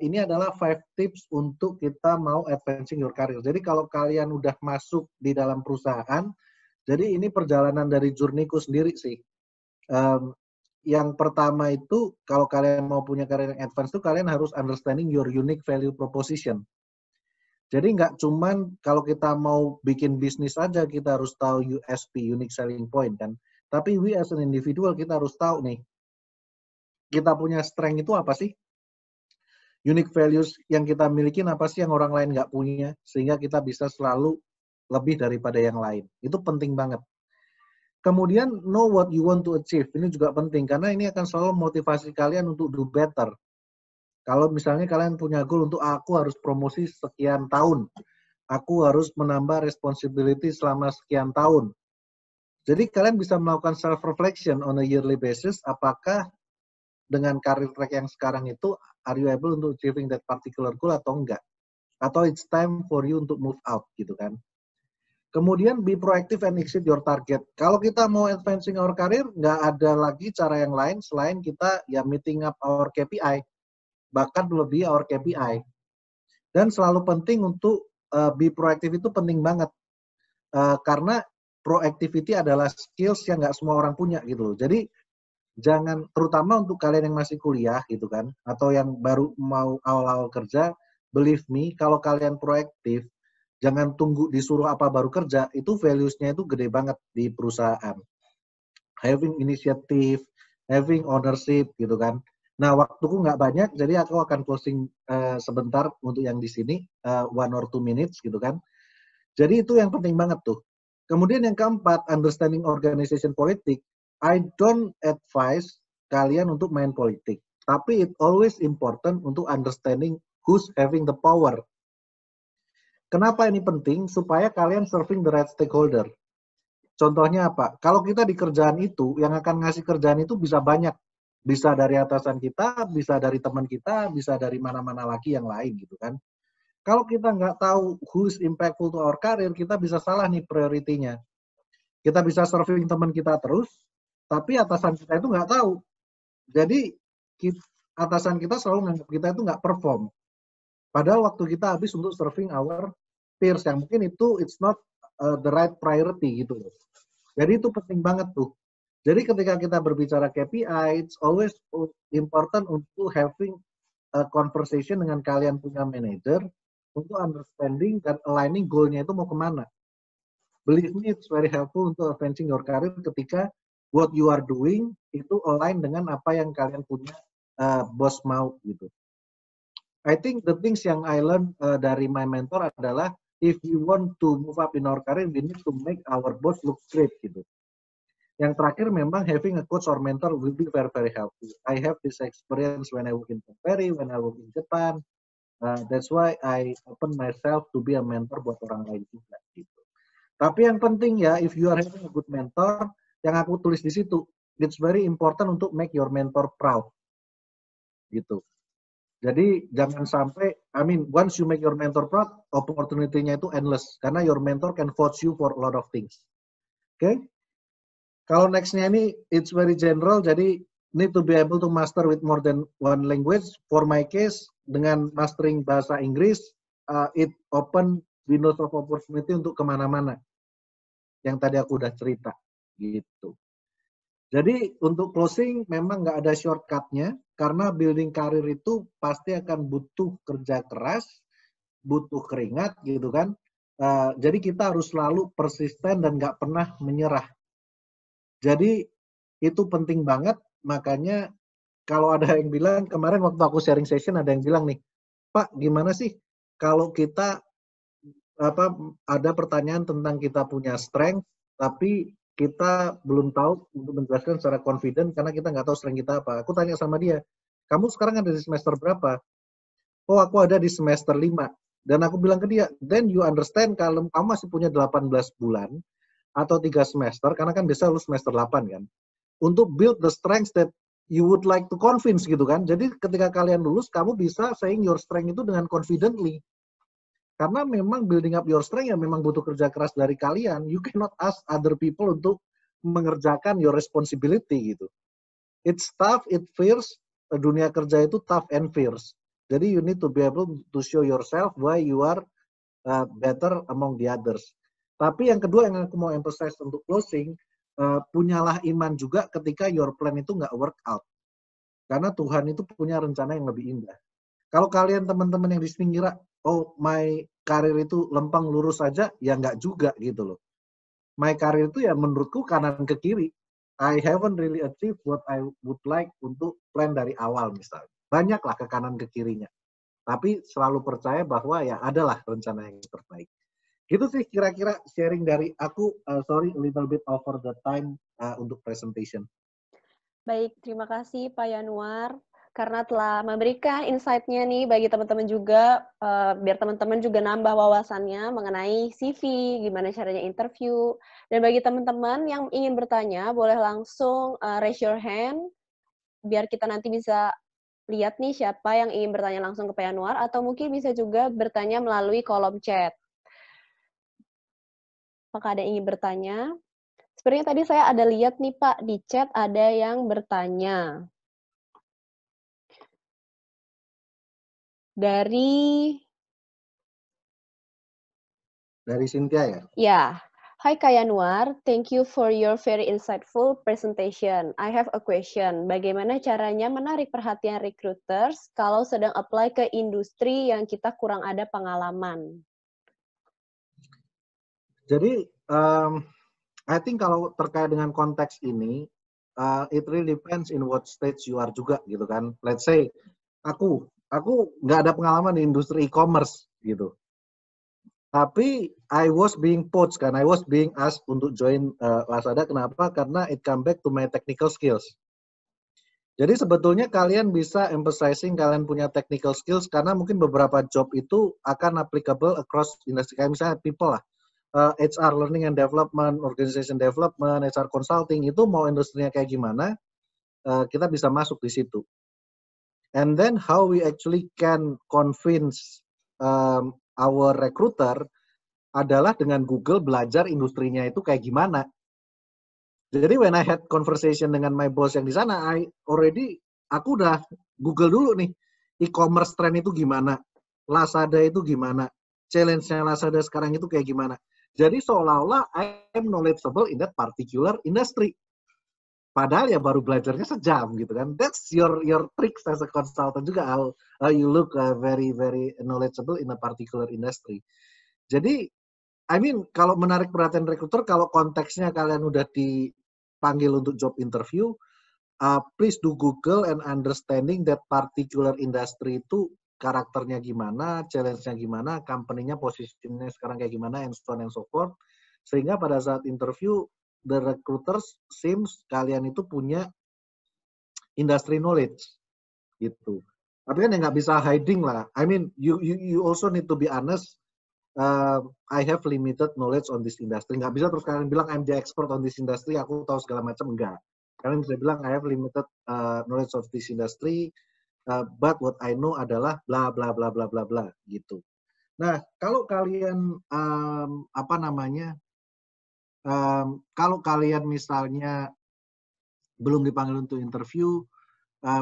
ini adalah 5 tips untuk kita mau advancing your career. Jadi kalau kalian udah masuk di dalam perusahaan, jadi ini perjalanan dari journey-ku sendiri sih. Yang pertama itu kalau kalian mau punya karir yang advance itu kalian harus understanding your unique value proposition. Jadi nggak cuman kalau kita mau bikin bisnis aja kita harus tahu USP, unique selling point kan. Tapi we as an individual kita harus tahu nih, kita punya strength itu apa sih? Unique values yang kita miliki apa sih yang orang lain nggak punya? Sehingga kita bisa selalu lebih daripada yang lain. Itu penting banget. Kemudian know what you want to achieve. Ini juga penting karena ini akan selalu motivasi kalian untuk do better. Kalau misalnya kalian punya goal untuk aku harus promosi sekian tahun. Aku harus menambah responsibility selama sekian tahun. Jadi kalian bisa melakukan self-reflection on a yearly basis, apakah dengan karir track yang sekarang itu, are you able untuk achieving that particular goal atau enggak? Atau it's time for you untuk move out, gitu kan. Kemudian be proactive and exceed your target. Kalau kita mau advancing our career, nggak ada lagi cara yang lain selain kita ya meeting up our KPI, bahkan melebihi our KPI. Dan selalu penting untuk be proactive itu penting banget. Karena proactivity adalah skills yang nggak semua orang punya gitu loh. Jadi jangan, terutama untuk kalian yang masih kuliah gitu kan, atau yang baru mau awal-awal kerja, believe me, kalau kalian proaktif, jangan tunggu disuruh apa baru kerja, itu values-nya itu gede banget di perusahaan. Having initiative, having ownership gitu kan. Nah, waktuku nggak banyak, jadi aku akan closing sebentar untuk yang di sini, 1 or 2 minutes gitu kan. Jadi itu yang penting banget tuh. Kemudian yang keempat, understanding organization politik. I don't advise kalian untuk main politik. Tapi it always important untuk understanding who's having the power. Kenapa ini penting? Supaya kalian serving the right stakeholder. Contohnya apa? Kalau kita di kerjaan itu, yang akan ngasih kerjaan itu bisa banyak. Bisa dari atasan kita, bisa dari teman kita, bisa dari mana-mana lagi yang lain gitu kan. Kalau kita nggak tahu who is impactful to our career, kita bisa salah nih prioritinya. Kita bisa serving teman kita terus, tapi atasan kita itu nggak tahu. Jadi atasan kita selalu menganggap kita itu nggak perform. Padahal waktu kita habis untuk serving our peers yang mungkin itu it's not the right priority gitu loh. Jadi itu penting banget tuh. Jadi ketika kita berbicara KPI, it's always important untuk having a conversation dengan kalian punya manager untuk understanding dan aligning goal-nya itu mau kemana. Believe me, it's very helpful untuk advancing your career ketika what you are doing itu align dengan apa yang kalian punya bos mau gitu. I think the things yang I learned dari my mentor adalah if you want to move up in our career, we need to make our boss look great gitu. Yang terakhir memang having a coach or mentor will be very very helpful. I have this experience when I work in Paris, when I work in Japan. That's why I open myself to be a mentor buat orang lain juga gitu. Tapi yang penting ya, if you are having a good mentor, yang aku tulis di situ, it's very important untuk make your mentor proud gitu. Jadi jangan sampai, once you make your mentor proud, opportunity-nya itu endless. Karena your mentor can vouch you for a lot of things. Oke? Okay? Kalau next-nya ini, it's very general, jadi need to be able to master with more than one language. For my case, dengan mastering bahasa Inggris, it open windows of opportunity untuk kemana-mana. Yang tadi aku udah cerita. Gitu. Jadi untuk closing memang nggak ada shortcut-nya, karena building karir itu pasti akan butuh kerja keras, butuh keringat gitu kan. Jadi kita harus selalu persisten dan nggak pernah menyerah. Jadi itu penting banget, makanya kalau ada yang bilang, kemarin waktu aku sharing session ada yang bilang nih, Pak gimana sih kalau kita ada pertanyaan tentang kita punya strength, tapi kita belum tahu untuk menjelaskan secara confident karena kita nggak tahu strength kita apa. Aku tanya sama dia, kamu sekarang ada di semester berapa? Oh, aku ada di semester 5. Dan aku bilang ke dia, then you understand kalau kamu masih punya 18 bulan atau 3 semester, karena kan biasa lu semester 8 kan, untuk build the strengths that you would like to convince gitu kan. Jadi ketika kalian lulus, kamu bisa saying your strength itu dengan confidently. Karena memang building up your strength ya memang butuh kerja keras dari kalian. You cannot ask other people untuk mengerjakan your responsibility gitu. it's tough, it fierce. Dunia kerja itu tough and fierce. Jadi you need to be able to show yourself why you are better among the others. Tapi yang kedua yang aku mau emphasize untuk closing, punyalah iman juga ketika your plan itu nggak work out. Karena Tuhan itu punya rencana yang lebih indah. Kalau kalian teman-teman yang di sini ngira, oh my karir itu lempeng lurus saja, ya nggak juga gitu loh. My karir itu ya menurutku kanan ke kiri. I haven't really achieved what I would like untuk plan dari awal misalnya. Banyaklah ke kanan ke kirinya. Tapi selalu percaya bahwa ya adalah rencana yang terbaik. Gitu sih kira-kira sharing dari aku. Sorry, a little bit over the time untuk presentation. Baik, terima kasih Pak Yanuar karena telah memberikan insight-nya nih bagi teman-teman juga, biar teman-teman juga nambah wawasannya mengenai CV, gimana caranya interview. Dan bagi teman-teman yang ingin bertanya, boleh langsung raise your hand, biar kita nanti bisa lihat nih siapa yang ingin bertanya langsung ke Pak Yanuar, atau mungkin bisa juga bertanya melalui kolom chat. Apakah ada yang ingin bertanya? Sebenarnya tadi saya ada lihat nih Pak, di chat ada yang bertanya. Dari Cynthia ya? Ya. Hai Kak Yanuar, thank you for your very insightful presentation. I have a question. Bagaimana caranya menarik perhatian recruiters kalau sedang apply ke industri yang kita kurang ada pengalaman? Jadi, I think kalau terkait dengan konteks ini, it really depends in what stage you are juga gitu kan. Let's say, aku nggak ada pengalaman di industri e-commerce gitu. Tapi I was being poached kan, I was being asked untuk join Lazada. Kenapa? Karena it come back to my technical skills. Jadi sebetulnya kalian bisa emphasizing kalian punya technical skills karena mungkin beberapa job itu akan applicable across industry. Kayak misalnya people lah, HR learning and development, organization development, HR consulting itu mau industrinya kayak gimana, kita bisa masuk di situ. And then how we actually can convince our recruiter adalah dengan Google belajar industrinya itu kayak gimana. Jadi when I had conversation dengan my boss yang di sana, aku udah Google dulu nih, e-commerce trend itu gimana, Lazada itu gimana, challenge-nya Lazada sekarang itu kayak gimana. Jadi seolah-olah I am knowledgeable in that particular industry. Padahal ya baru belajarnya sejam gitu kan. That's your tricks as a consultant juga, how you look very very knowledgeable in a particular industry. Jadi I mean, kalau menarik perhatian rekruter, kalau konteksnya kalian udah dipanggil untuk job interview, please do Google and understanding that particular industry itu karakternya gimana, challenge-nya gimana, company-nya posisinya sekarang kayak gimana, and so on and so forth. Sehingga pada saat interview, the recruiters seems kalian itu punya industry knowledge, gitu. Tapi kan ya nggak bisa hiding lah. I mean, you also need to be honest. I have limited knowledge on this industry. Nggak bisa terus kalian bilang I'm the expert on this industry, aku tahu segala macam. Enggak. Kalian bisa bilang I have limited knowledge of this industry, but what I know adalah bla bla bla bla bla bla gitu. Nah, kalau kalian kalau kalian misalnya belum dipanggil untuk interview,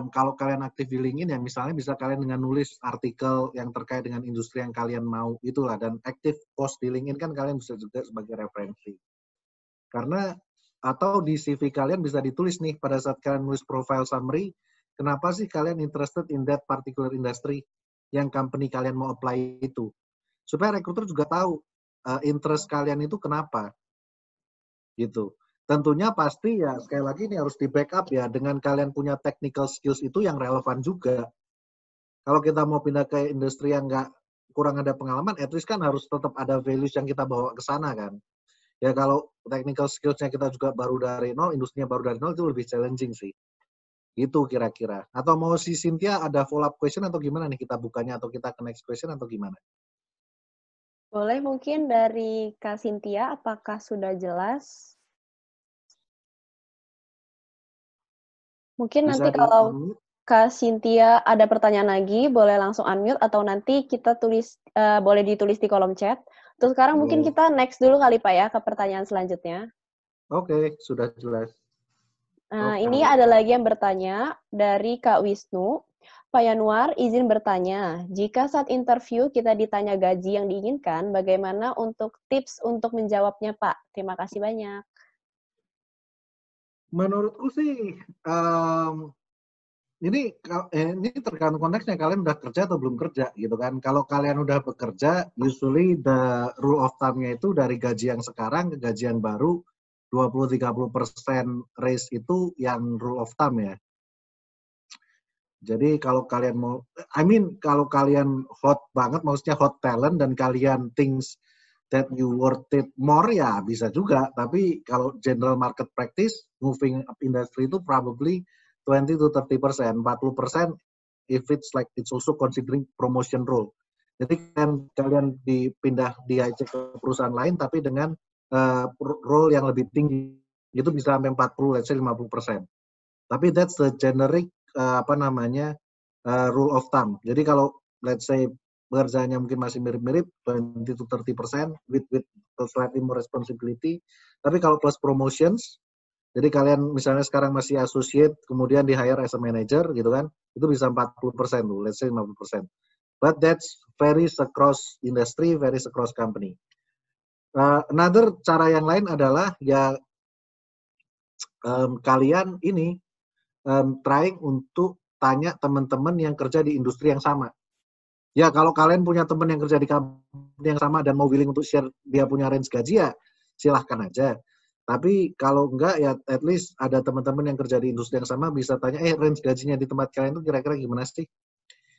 kalau kalian aktif di LinkedIn ya misalnya bisa kalian dengan nulis artikel yang terkait dengan industri yang kalian mau itulah, dan aktif post di LinkedIn kan kalian bisa juga sebagai referensi. Karena atau di CV kalian bisa ditulis nih pada saat kalian nulis profile summary, kenapa sih kalian interested in that particular industry yang company kalian mau apply itu. Supaya recruiter juga tahu interest kalian itu kenapa. Gitu. Tentunya pasti ya sekali lagi ini harus di backup ya dengan kalian punya technical skills itu yang relevan juga. Kalau kita mau pindah ke industri yang kurang ada pengalaman, at least kan harus tetap ada values yang kita bawa ke sana kan. Ya kalau technical skills-nya kita juga baru dari nol, industrinya baru dari nol, itu lebih challenging sih. Itu kira-kira. Atau mau si Cynthia ada follow up question atau gimana nih kita bukanya, atau kita ke next question atau gimana? Boleh mungkin dari Kak Cynthia, apakah sudah jelas? Mungkin Bisa nanti kalau di-unmute? Kak Cynthia ada pertanyaan lagi, boleh langsung unmute atau nanti kita tulis, boleh ditulis di kolom chat. Terus sekarang mungkin kita next dulu kali Pak ya ke pertanyaan selanjutnya. Oke, sudah jelas. Nah, Oke. ini ada lagi yang bertanya dari Kak Wisnu. Pak Yanuar, izin bertanya, jika saat interview kita ditanya gaji yang diinginkan, bagaimana untuk tips untuk menjawabnya, Pak? Terima kasih banyak. Menurutku sih, ini tergantung konteksnya, kalian udah kerja atau belum kerja gitu kan. Kalau kalian udah bekerja, usually the rule of thumb-nya itu dari gaji yang sekarang ke gaji yang baru 20-30% raise itu yang rule of thumb ya. Jadi kalau kalian mau, kalau kalian hot banget, maksudnya hot talent dan kalian thinks that you worth it more ya bisa juga. Tapi kalau general market practice, moving up industry itu probably 20-30%, 40% if it's like it's also considering promotion role. Jadi kalian dipindah di hijack ke perusahaan lain tapi dengan role yang lebih tinggi itu bisa sampai 40, let's say 50%. Tapi that's the generic rule of thumb. Jadi kalau let's say pekerjaannya mungkin masih mirip-mirip 20-30% with slightly more responsibility. Tapi kalau plus promotions, jadi kalian misalnya sekarang masih associate, kemudian di hire as a manager gitu kan, itu bisa 40% tuh, let's say 50%. But that's varies across industry, varies across company. Another cara yang lain adalah ya kalian ini trying untuk tanya teman-teman yang kerja di industri yang sama. Ya kalau kalian punya teman yang kerja di company yang sama dan mau willing untuk share dia punya range gaji ya silahkan aja. Tapi kalau enggak ya at least ada teman-teman yang kerja di industri yang sama bisa tanya, range gajinya di tempat kalian itu kira-kira gimana sih?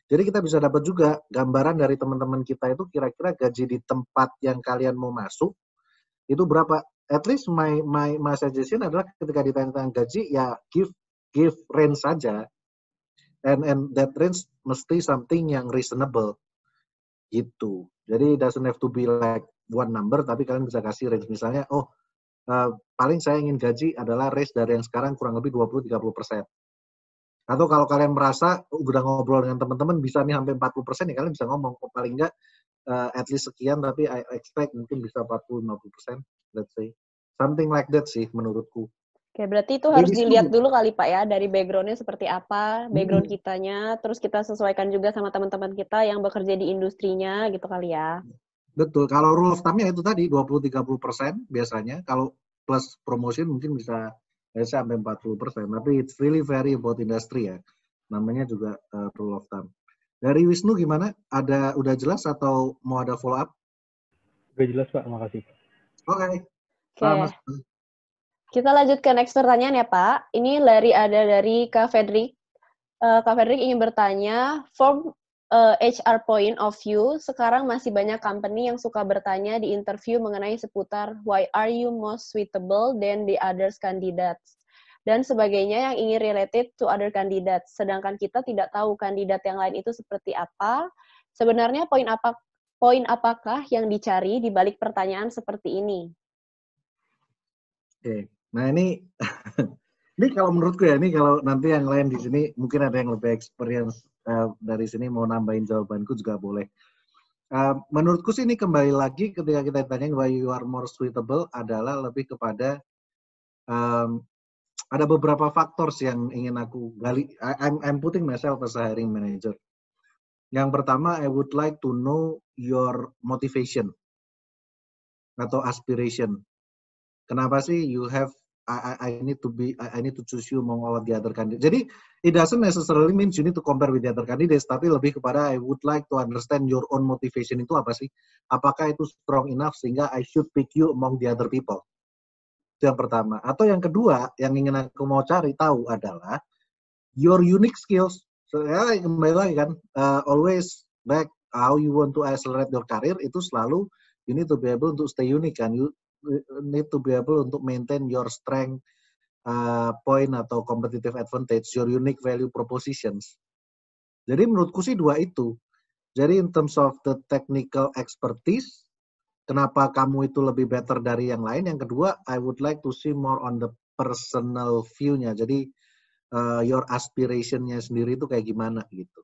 Jadi kita bisa dapat juga gambaran dari teman-teman kita itu kira-kira gaji di tempat yang kalian mau masuk itu berapa. At least my suggestion adalah ketika ditanya tentang gaji ya give range saja. And that range mesti something yang reasonable gitu. Jadi doesn't have to be like one number, tapi kalian bisa kasih range. Misalnya, paling saya ingin gaji adalah range dari yang sekarang kurang lebih 20-30%. Atau kalau kalian merasa udah ngobrol dengan teman-teman bisa nih sampai 40%, ya kalian bisa ngomong, paling enggak at least sekian, tapi I expect mungkin bisa 40-50%, let's say. Something like that sih menurutku. Oke, berarti itu harus Ladies dilihat tuh, dulu kali Pak ya, dari background-nya seperti apa, background kitanya, terus kita sesuaikan juga sama teman-teman kita yang bekerja di industrinya gitu kali ya. betul, kalau rule of thumb-nya itu tadi 20-30% biasanya, kalau plus promotion mungkin bisa sampai 40%, tapi it's really very about industry ya. Namanya juga rule of thumb. Dari Wisnu gimana? Udah jelas atau mau ada follow up? Udah jelas Pak, makasih. Oke. Oke. Kita lanjut ke next pertanyaan ya Pak. Ini ada dari Kak Fedrik. Kak Fedrik ingin bertanya, from HR point of view, sekarang masih banyak company yang suka bertanya di interview mengenai seputar why are you most suitable than the others candidates dan sebagainya yang ingin related to other candidates. Sedangkan kita tidak tahu kandidat yang lain itu seperti apa. Sebenarnya poin apakah yang dicari di balik pertanyaan seperti ini? Oke. Nah ini ini kalau menurutku ya, ini kalau nanti yang lain di sini mungkin ada yang lebih experience dari sini mau nambahin jawabanku juga boleh. Menurutku sih ini kembali lagi ketika kita tanya why you are more suitable adalah lebih kepada ada beberapa faktor yang ingin aku gali. I'm putting myself as a hiring manager. Yang pertama, I would like to know your motivation atau aspiration. Kenapa sih you have I need to choose you among all the other candidates. Jadi it doesn't necessarily mean you need to compare with the other candidates, tapi lebih kepada I would like to understand your own motivation itu apa sih? Apakah itu strong enough sehingga I should pick you among the other people? Itu yang pertama. Atau yang kedua, yang ingin aku mau cari tahu adalah your unique skills. So ya kembali lagi kan, always back how you want to accelerate your career itu selalu you need to be able to stay unique kan. You need to be able untuk maintain your strength point atau competitive advantage, your unique value propositions. Jadi menurutku sih dua itu. Jadi in terms of the technical expertise, kenapa kamu itu lebih better dari yang lain. Yang kedua, I would like to see more on the personal view-nya. Jadi your aspiration-nya sendiri itu kayak gimana gitu.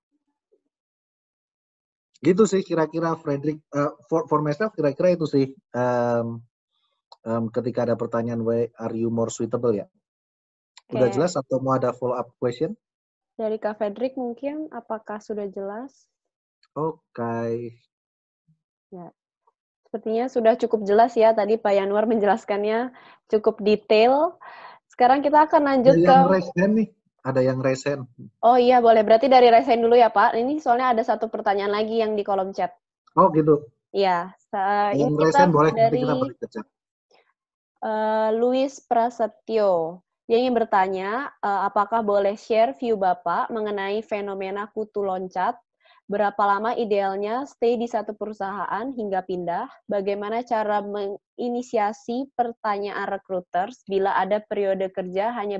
Gitu sih kira-kira Frederick. For myself kira-kira itu sih. Ketika ada pertanyaan why are you more suitable ya. Udah jelas atau mau ada follow up question? Dari Kak Fredrik mungkin, apakah sudah jelas? Oke. Ya, sepertinya sudah cukup jelas ya, tadi Pak Yanuar menjelaskannya cukup detail. Sekarang kita akan lanjut Ada ke... yang raise hand nih, ada yang raise hand. Oh iya, boleh. Berarti dari Resen dulu ya, Pak. Ini soalnya ada satu pertanyaan lagi yang di kolom chat. Oh gitu. Iya, ini Yang raise kita hand boleh, nanti kita dari balik ke chat. Luis Prasetyo. Dia ingin bertanya, apakah boleh share view Bapak mengenai fenomena kutu loncat? Berapa lama idealnya stay di satu perusahaan hingga pindah? Bagaimana cara menginisiasi pertanyaan recruiters bila ada periode kerja hanya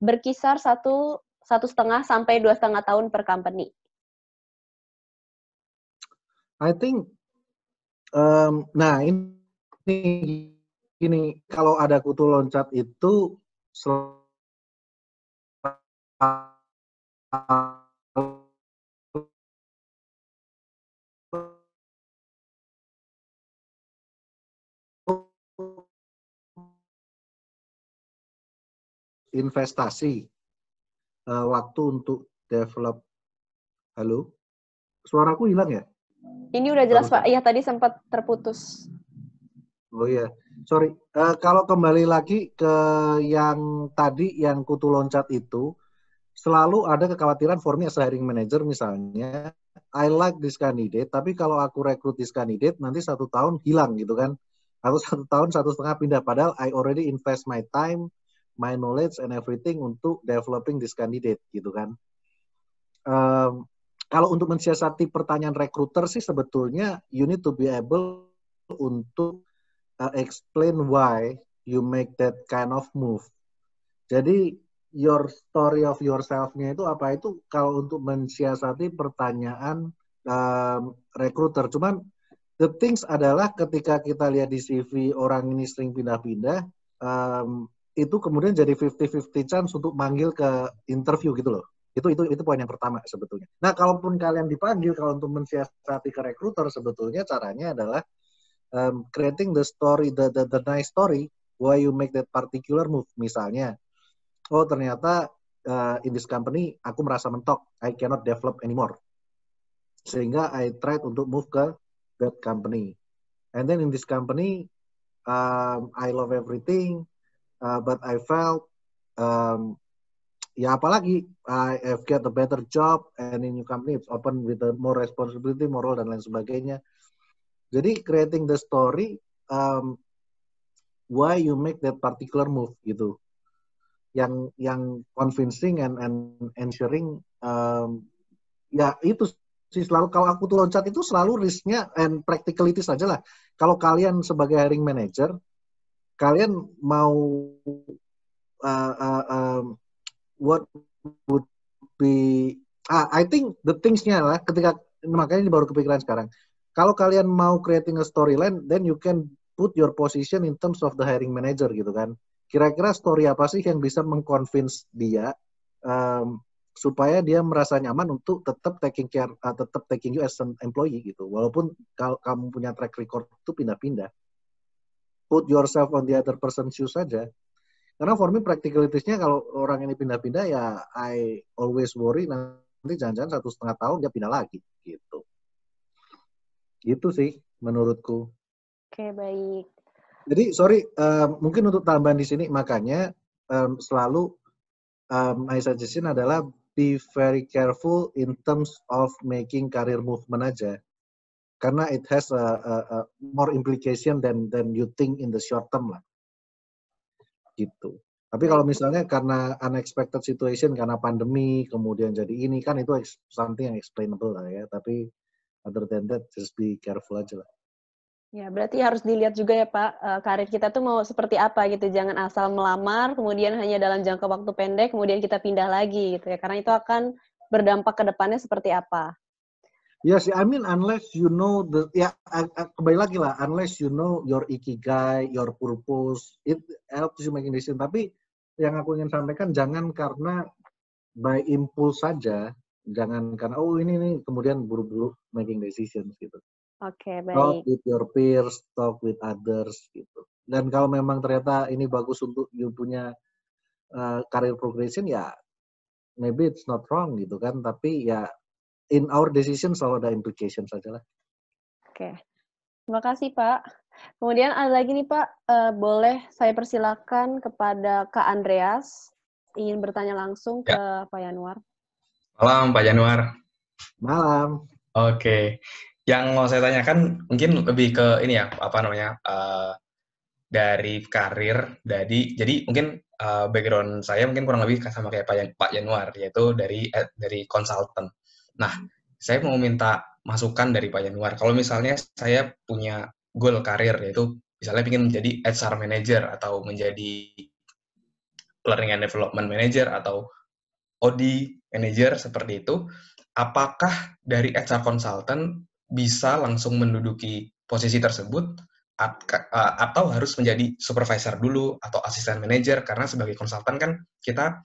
berkisar 1,5 sampai 2,5 tahun per company? I think, nah ini kalau ada kutu loncat itu investasi waktu untuk develop. Halo, suaraku hilang ya? Ini udah jelas, Barusan. Pak. Iya, tadi sempat terputus. Oh iya, sorry. Kalau kembali lagi ke yang tadi, yang kutu loncat itu, selalu ada kekhawatiran for me as a hiring manager misalnya, I like this candidate, tapi kalau aku rekrut this candidate, nanti 1 tahun hilang gitu kan. Atau 1 tahun, 1,5 pindah. Padahal I already invest my time, my knowledge, and everything untuk developing this candidate gitu kan. Kalau untuk mensiasati pertanyaan recruiter sih sebetulnya you need to be able untuk explain why you make that kind of move. Jadi your story of yourself-nya itu apa, itu kalau untuk mensiasati pertanyaan recruiter. Cuman the things adalah ketika kita lihat di CV orang ini sering pindah-pindah, itu kemudian jadi 50-50 chance untuk manggil ke interview gitu loh. Itu poin yang pertama sebetulnya. Nah, kalaupun kalian dipanggil, kalau untuk mensiasati ke recruiter, sebetulnya caranya adalah creating the story, the nice story why you make that particular move. Misalnya, oh ternyata in this company aku merasa mentok, I cannot develop anymore, sehingga I tried untuk move ke that company, and then in this company I love everything, but I felt ya apalagi I have get a better job and in new company it's open with a more responsibility, moral dan lain sebagainya. Jadi creating the story why you make that particular move gitu, yang convincing and ensuring, ya itu sih selalu. Kalau aku tuh loncat itu selalu risknya and practicality saja lah. Kalau kalian sebagai hiring manager, kalian mau what would be, I think the things-nya lah ketika, makanya ini baru kepikiran sekarang. Kalau kalian mau creating a storyline, then you can put your position in terms of the hiring manager gitu kan. Kira-kira story apa sih yang bisa mengconvince dia supaya dia merasa nyaman untuk tetap taking you as an employee gitu. Walaupun kalau kamu punya track record itu pindah-pindah. Put yourself on the other person's shoes saja. Karena for me practicalities-nya kalau orang ini pindah-pindah ya I always worry nanti jangan-jangan 1,5 tahun dia pindah lagi gitu. Gitu sih menurutku. Oke, baik. Jadi sorry, mungkin untuk tambahan di sini, makanya selalu my suggestion adalah be very careful in terms of making career movement aja. Karena it has a more implication than you think in the short term lah. Gitu. Tapi kalau misalnya karena unexpected situation, karena pandemi, kemudian jadi ini, kan itu something yang explainable lah ya. Tapi other than that, just be careful aja lah. Ya, berarti harus dilihat juga ya Pak, karir kita tuh mau seperti apa gitu. Jangan asal melamar, kemudian hanya dalam jangka waktu pendek, kemudian kita pindah lagi gitu ya. Karena itu akan berdampak ke depannya seperti apa. Ya sih, I mean unless you know kembali lagi lah, unless you know your ikigai, your purpose, it helps you making decision. Tapi yang aku ingin sampaikan, jangan karena by impulse saja, jangan karena oh ini nih kemudian buru-buru making decisions gitu. Oke, baik. Talk with your peers, talk with others gitu. Dan kalau memang ternyata ini bagus untuk you punya career progression, ya maybe it's not wrong gitu kan, tapi ya in our decision selalu ada implication saja lah. Oke, terima kasih Pak. Kemudian ada lagi nih Pak, boleh saya persilakan kepada Kak Andreas, ingin bertanya langsung ke Pak Yanuar. Malam Pak Januar. Malam. Oke, yang mau saya tanyakan mungkin lebih ke ini ya, apa namanya, dari karir, jadi mungkin background saya mungkin kurang lebih sama kayak Pak Januar, yaitu dari konsultan. Nah, saya mau minta masukan dari Pak Januar. Kalau misalnya saya punya goal karir, yaitu misalnya ingin menjadi HR manager atau menjadi learning and development manager atau OD manager seperti itu, apakah dari HR consultant bisa langsung menduduki posisi tersebut atau harus menjadi supervisor dulu atau asisten manager, karena sebagai konsultan kan kita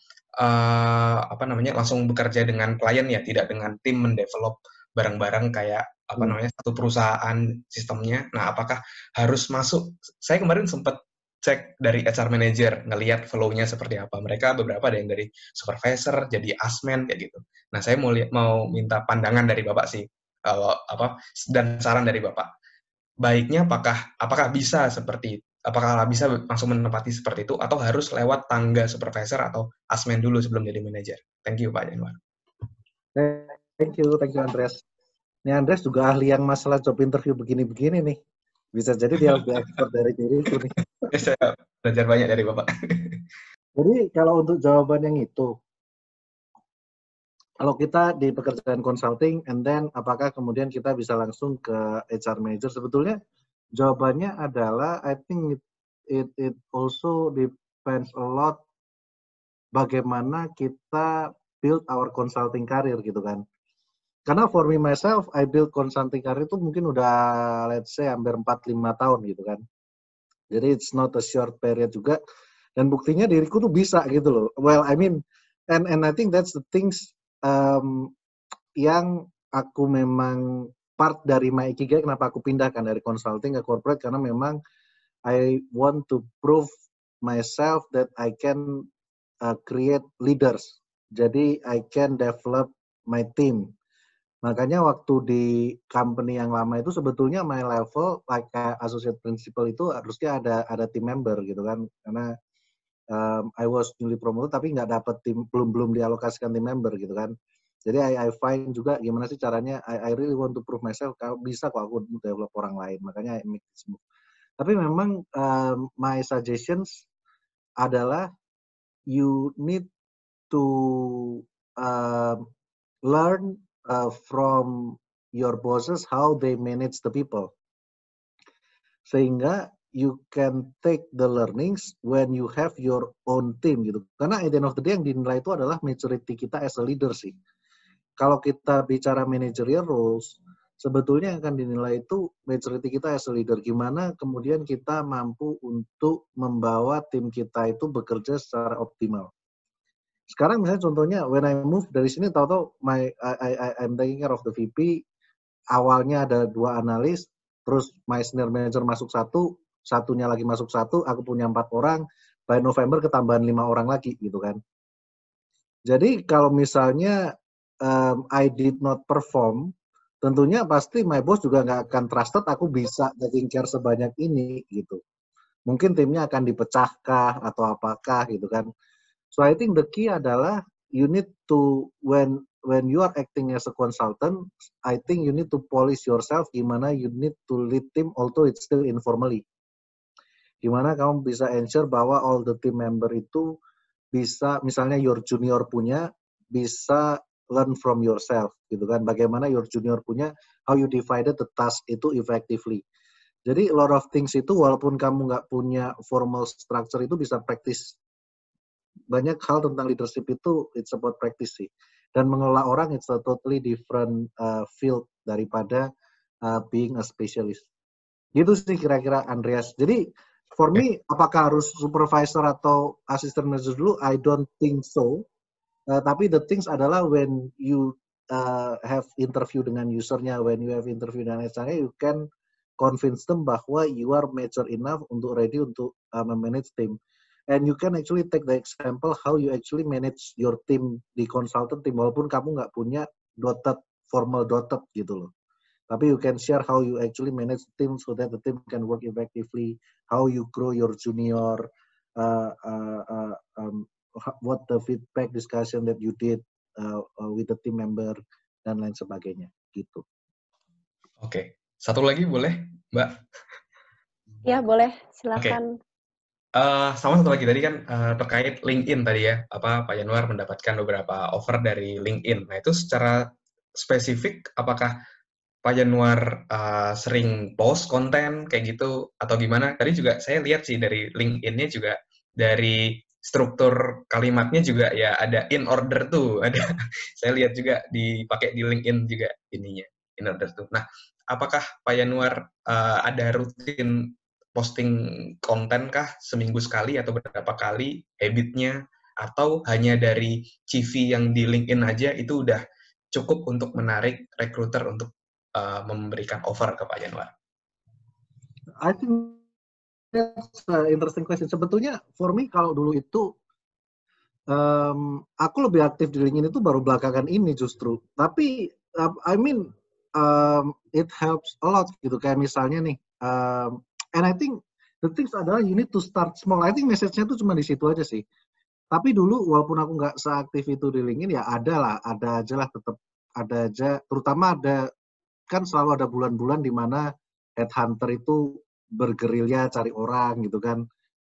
langsung bekerja dengan klien ya, tidak dengan tim mendevelop barang-barang kayak satu perusahaan sistemnya. Nah, apakah harus masuk? Saya kemarin sempat cek dari HR manager, ngelihat flow-nya seperti apa. Mereka beberapa ada yang dari supervisor, jadi asmen, kayak gitu. Nah, saya mau minta pandangan dari Bapak sih, dan saran dari Bapak. Baiknya apakah bisa langsung menempati seperti itu, atau harus lewat tangga supervisor atau asmen dulu sebelum jadi manajer? Thank you, Pak Januar. Thank you Andreas. Ini Andreas juga ahli yang masalah job interview begini-begini nih. Bisa jadi dia lebih expert dari diriku nih. Saya belajar banyak dari Bapak. Jadi kalau untuk jawaban yang itu, kalau kita di pekerjaan consulting, and then apakah kemudian kita bisa langsung ke HR manager? Sebetulnya jawabannya adalah, I think it also depends a lot bagaimana kita build our consulting career gitu kan. Karena for me myself, I build consulting career itu mungkin udah let's say hampir 4-5 tahun gitu kan. Jadi it's not a short period juga. Dan buktinya diriku tuh bisa gitu loh. Well, I mean, and I think that's the things yang aku memang part dari my ikigai, kenapa aku pindahkan dari consulting ke corporate, karena memang I want to prove myself that I can create leaders. Jadi I can develop my team. Makanya waktu di company yang lama itu sebetulnya my level like associate principal itu harusnya ada team member gitu kan, karena I was newly promoted tapi nggak dapat tim, belum dialokasikan team member gitu kan. Jadi I find juga gimana sih caranya, I really want to prove myself kalau bisa kok aku develop orang lain, makanya I make this move. Tapi memang my suggestions adalah you need to learn from your bosses how they manage the people. Sehingga you can take the learnings when you have your own team gitu. Karena at the end of the day yang dinilai itu adalah maturity kita as a leader sih. Kalau kita bicara managerial roles, sebetulnya yang akan dinilai itu maturity kita as a leader. Gimana kemudian kita mampu untuk membawa tim kita itu bekerja secara optimal. Sekarang misalnya contohnya, when I move dari sini, tahu-tahu I'm taking care of the VP, awalnya ada 2 analis, terus my senior manager masuk 1, satunya lagi masuk 1, aku punya 4 orang, by November ketambahan 5 orang lagi gitu kan. Jadi kalau misalnya I did not perform, tentunya pasti my boss juga nggak akan trusted aku bisa taking care sebanyak ini gitu. Mungkin timnya akan dipecahkah atau apakah gitu kan. So I think the key adalah you need to when you are acting as a consultant, I think you need to polish yourself. Gimana you need to lead team, although it's still informally. Gimana kamu bisa ensure bahwa all the team member itu bisa, misalnya your junior punya, bisa learn from yourself, gitu kan. Bagaimana your junior punya, how you divided the task itu effectively. Jadi a lot of things itu walaupun kamu nggak punya formal structure itu bisa practice. Banyak hal tentang leadership itu it's about practice sih. Dan mengelola orang it's a totally different field daripada being a specialist. Gitu sih kira-kira Andreas. Jadi for me apakah harus supervisor atau assistant manager dulu? I don't think so. Tapi the things adalah when you have interview dengan usernya, when you have interview dengan HR-nya, you can convince them bahwa you are mature enough untuk ready untuk memanage team. And you can actually take the example how you actually manage your team di consultant team, walaupun kamu nggak punya formal dotted gitu loh. Tapi you can share how you actually manage the team so that the team can work effectively, how you grow your junior, what the feedback discussion that you did with the team member, dan lain sebagainya gitu. Oke. Satu lagi boleh, Mbak? Ya, boleh. Silakan. Sama satu lagi tadi kan terkait LinkedIn tadi ya, Pak Yanuar mendapatkan beberapa offer dari LinkedIn. Nah itu secara spesifik, apakah Pak Yanuar sering post konten kayak gitu atau gimana? Tadi juga saya lihat sih dari LinkedIn-nya juga dari struktur kalimatnya juga ya ada in order tuh, ada saya lihat juga dipakai di LinkedIn juga ininya in order tuh. Nah, apakah Pak Yanuar ada rutin posting konten kah seminggu sekali atau berapa kali habitnya, atau hanya dari CV yang di LinkedIn aja itu udah cukup untuk menarik recruiter untuk memberikan offer ke Pak Yanuar? I think that's an interesting question. Sebetulnya for me kalau dulu itu aku lebih aktif di LinkedIn itu baru belakangan ini justru. Tapi I mean it helps a lot gitu. Kayak misalnya nih, and I think the things adalah you need to start small. I think message-nya tuh cuma di situ aja sih. Tapi dulu walaupun aku nggak seaktif itu di LinkedIn ya ada aja lah tetap ada aja. Terutama kan selalu ada bulan-bulan di mana headhunter itu bergerilya cari orang gitu kan.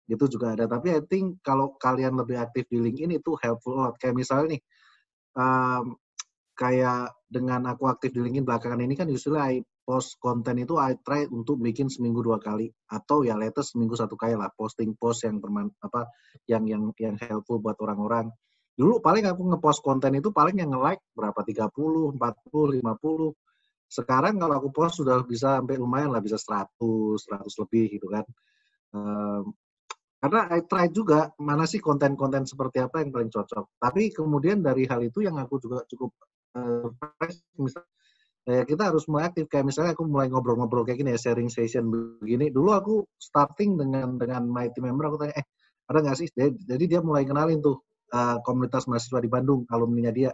Itu juga ada. Tapi I think kalau kalian lebih aktif di LinkedIn itu helpful a lot. Kayak misalnya nih, kayak dengan aku aktif di LinkedIn belakangan ini kan usually I post konten itu I try untuk bikin seminggu 2 kali atau ya latest seminggu 1 kali lah posting post yang yang helpful buat orang-orang. Dulu paling aku ngepost konten itu paling yang nge-like berapa 30, 40, 50. Sekarang kalau aku post sudah bisa sampai lumayan lah, bisa 100 lebih gitu kan. Karena I try juga mana sih konten-konten seperti apa yang paling cocok. Tapi kemudian dari hal itu yang aku juga cukup misalnya kita harus mulai aktif. Kayak misalnya aku mulai ngobrol-ngobrol kayak gini ya, sharing session begini. Dulu aku starting dengan my team member, aku tanya, ada nggak sih? Jadi dia mulai kenalin tuh komunitas mahasiswa di Bandung, alumninya dia.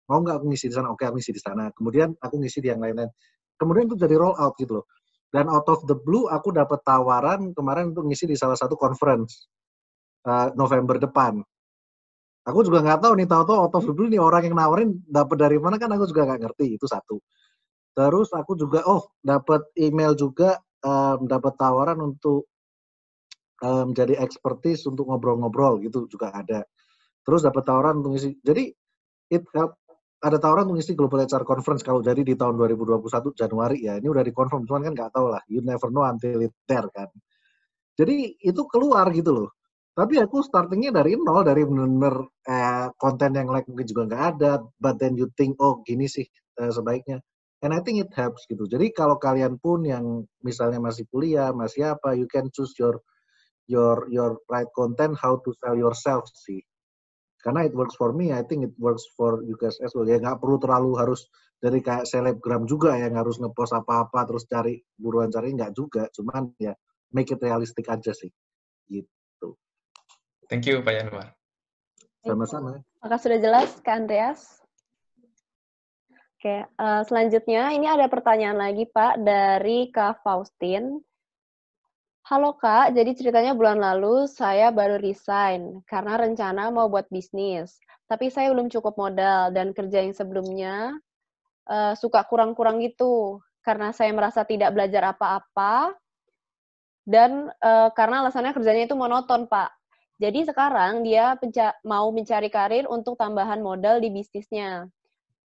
Mau nggak aku ngisi di sana? Oke, aku ngisi di sana. Kemudian aku ngisi di yang lain-lain. Kemudian itu jadi roll out gitu loh. Dan out of the blue aku dapat tawaran kemarin untuk ngisi di salah satu conference November depan. Aku juga nggak tahu nih, tahu-tahu out of the blue nih orang yang nawarin dapat dari mana kan aku juga nggak ngerti, itu satu. Terus aku juga dapat email juga, dapat tawaran untuk menjadi expertise untuk ngobrol-ngobrol gitu juga ada. Terus dapat tawaran untuk ngisi. Jadi ada tawaran untuk ngisi Global HR Conference kalau jadi di tahun 2021 Januari ya. Ini udah dikonfirm, cuman kan nggak tahu lah. You never know until it's there kan. Jadi itu keluar gitu loh. Tapi aku startingnya dari nol, dari bener-bener konten yang like mungkin juga nggak ada. But then you think, gini sih sebaiknya. And I think it helps gitu. Jadi kalau kalian pun yang misalnya masih kuliah, masih apa, you can choose your right content, how to sell yourself sih. Karena it works for me, I think it works for you guys as well. Ya nggak perlu terlalu harus dari kayak selebgram juga yang harus ngepost apa-apa terus buruan cari, nggak juga. Cuman ya make it realistic aja sih. Gitu. Thank you Pak Yanuar. Sama-sama. Maka sudah jelas Kak Andreas. Oke, selanjutnya ini ada pertanyaan lagi Pak dari Kak Faustin. Halo Kak, jadi ceritanya bulan lalu saya baru resign karena rencana mau buat bisnis. Tapi saya belum cukup modal dan kerja yang sebelumnya suka kurang-kurang gitu. Karena saya merasa tidak belajar apa-apa dan karena alasannya kerjanya itu monoton Pak. Jadi sekarang dia mau mencari karir untuk tambahan modal di bisnisnya.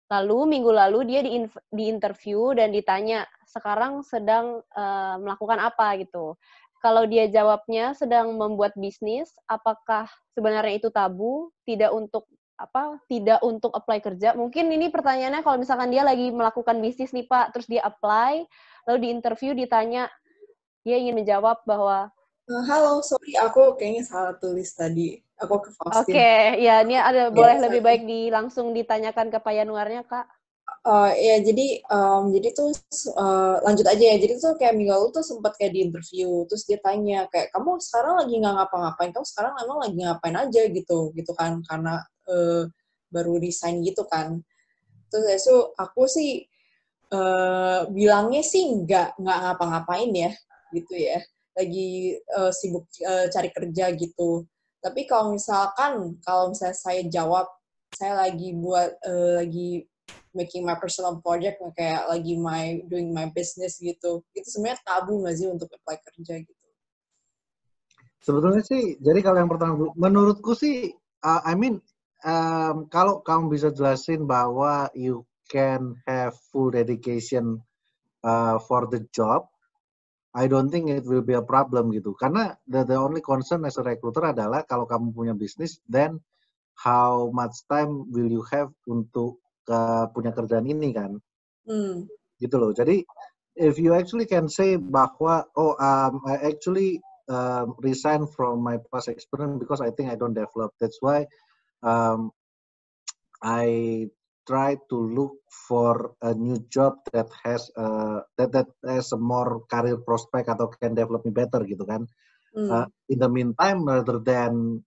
Lalu minggu lalu dia di interview dan ditanya sekarang sedang melakukan apa gitu. Kalau dia jawabnya sedang membuat bisnis, apakah sebenarnya itu tabu? Tidak untuk apply kerja? Mungkin ini pertanyaannya kalau misalkan dia lagi melakukan bisnis nih Pak, terus dia apply, lalu di interview ditanya, dia ingin menjawab bahwa halo, sorry aku kayaknya salah tulis tadi. Aku ke Faustin. Oke, ya ini ada boleh lebih baik langsung ditanyakan ke Pak Yanuarnya, Kak. Ya jadi tuh lanjut aja ya. Jadi tuh kayak minggu lalu tuh sempat kayak di interview, terus dia tanya kayak kamu sekarang lagi nggak ngapa-ngapain, kamu sekarang emang lagi ngapain aja gitu kan karena baru resign gitu kan. Terus aku sih bilangnya sih nggak ngapa-ngapain ya gitu ya, lagi sibuk cari kerja gitu. Tapi kalau misalnya saya jawab saya lagi lagi making my personal project kayak lagi doing my business gitu, itu sebenarnya tabu nggak sih untuk apply kerja gitu? Sebetulnya sih, jadi kalau yang pertama, menurutku sih, I mean, kalau kamu bisa jelasin bahwa you can have full dedication for the job, I don't think it will be a problem gitu. Karena the only concern as a recruiter adalah kalau kamu punya bisnis, then how much time will you have untuk punya kerjaan ini kan? Gitu loh. Jadi if you actually can say bahwa I actually resign from my past experience because I think I don't develop. That's why um, I try to look for a new job that has that has a more career prospect atau can develop me better gitu kan. In the meantime, rather than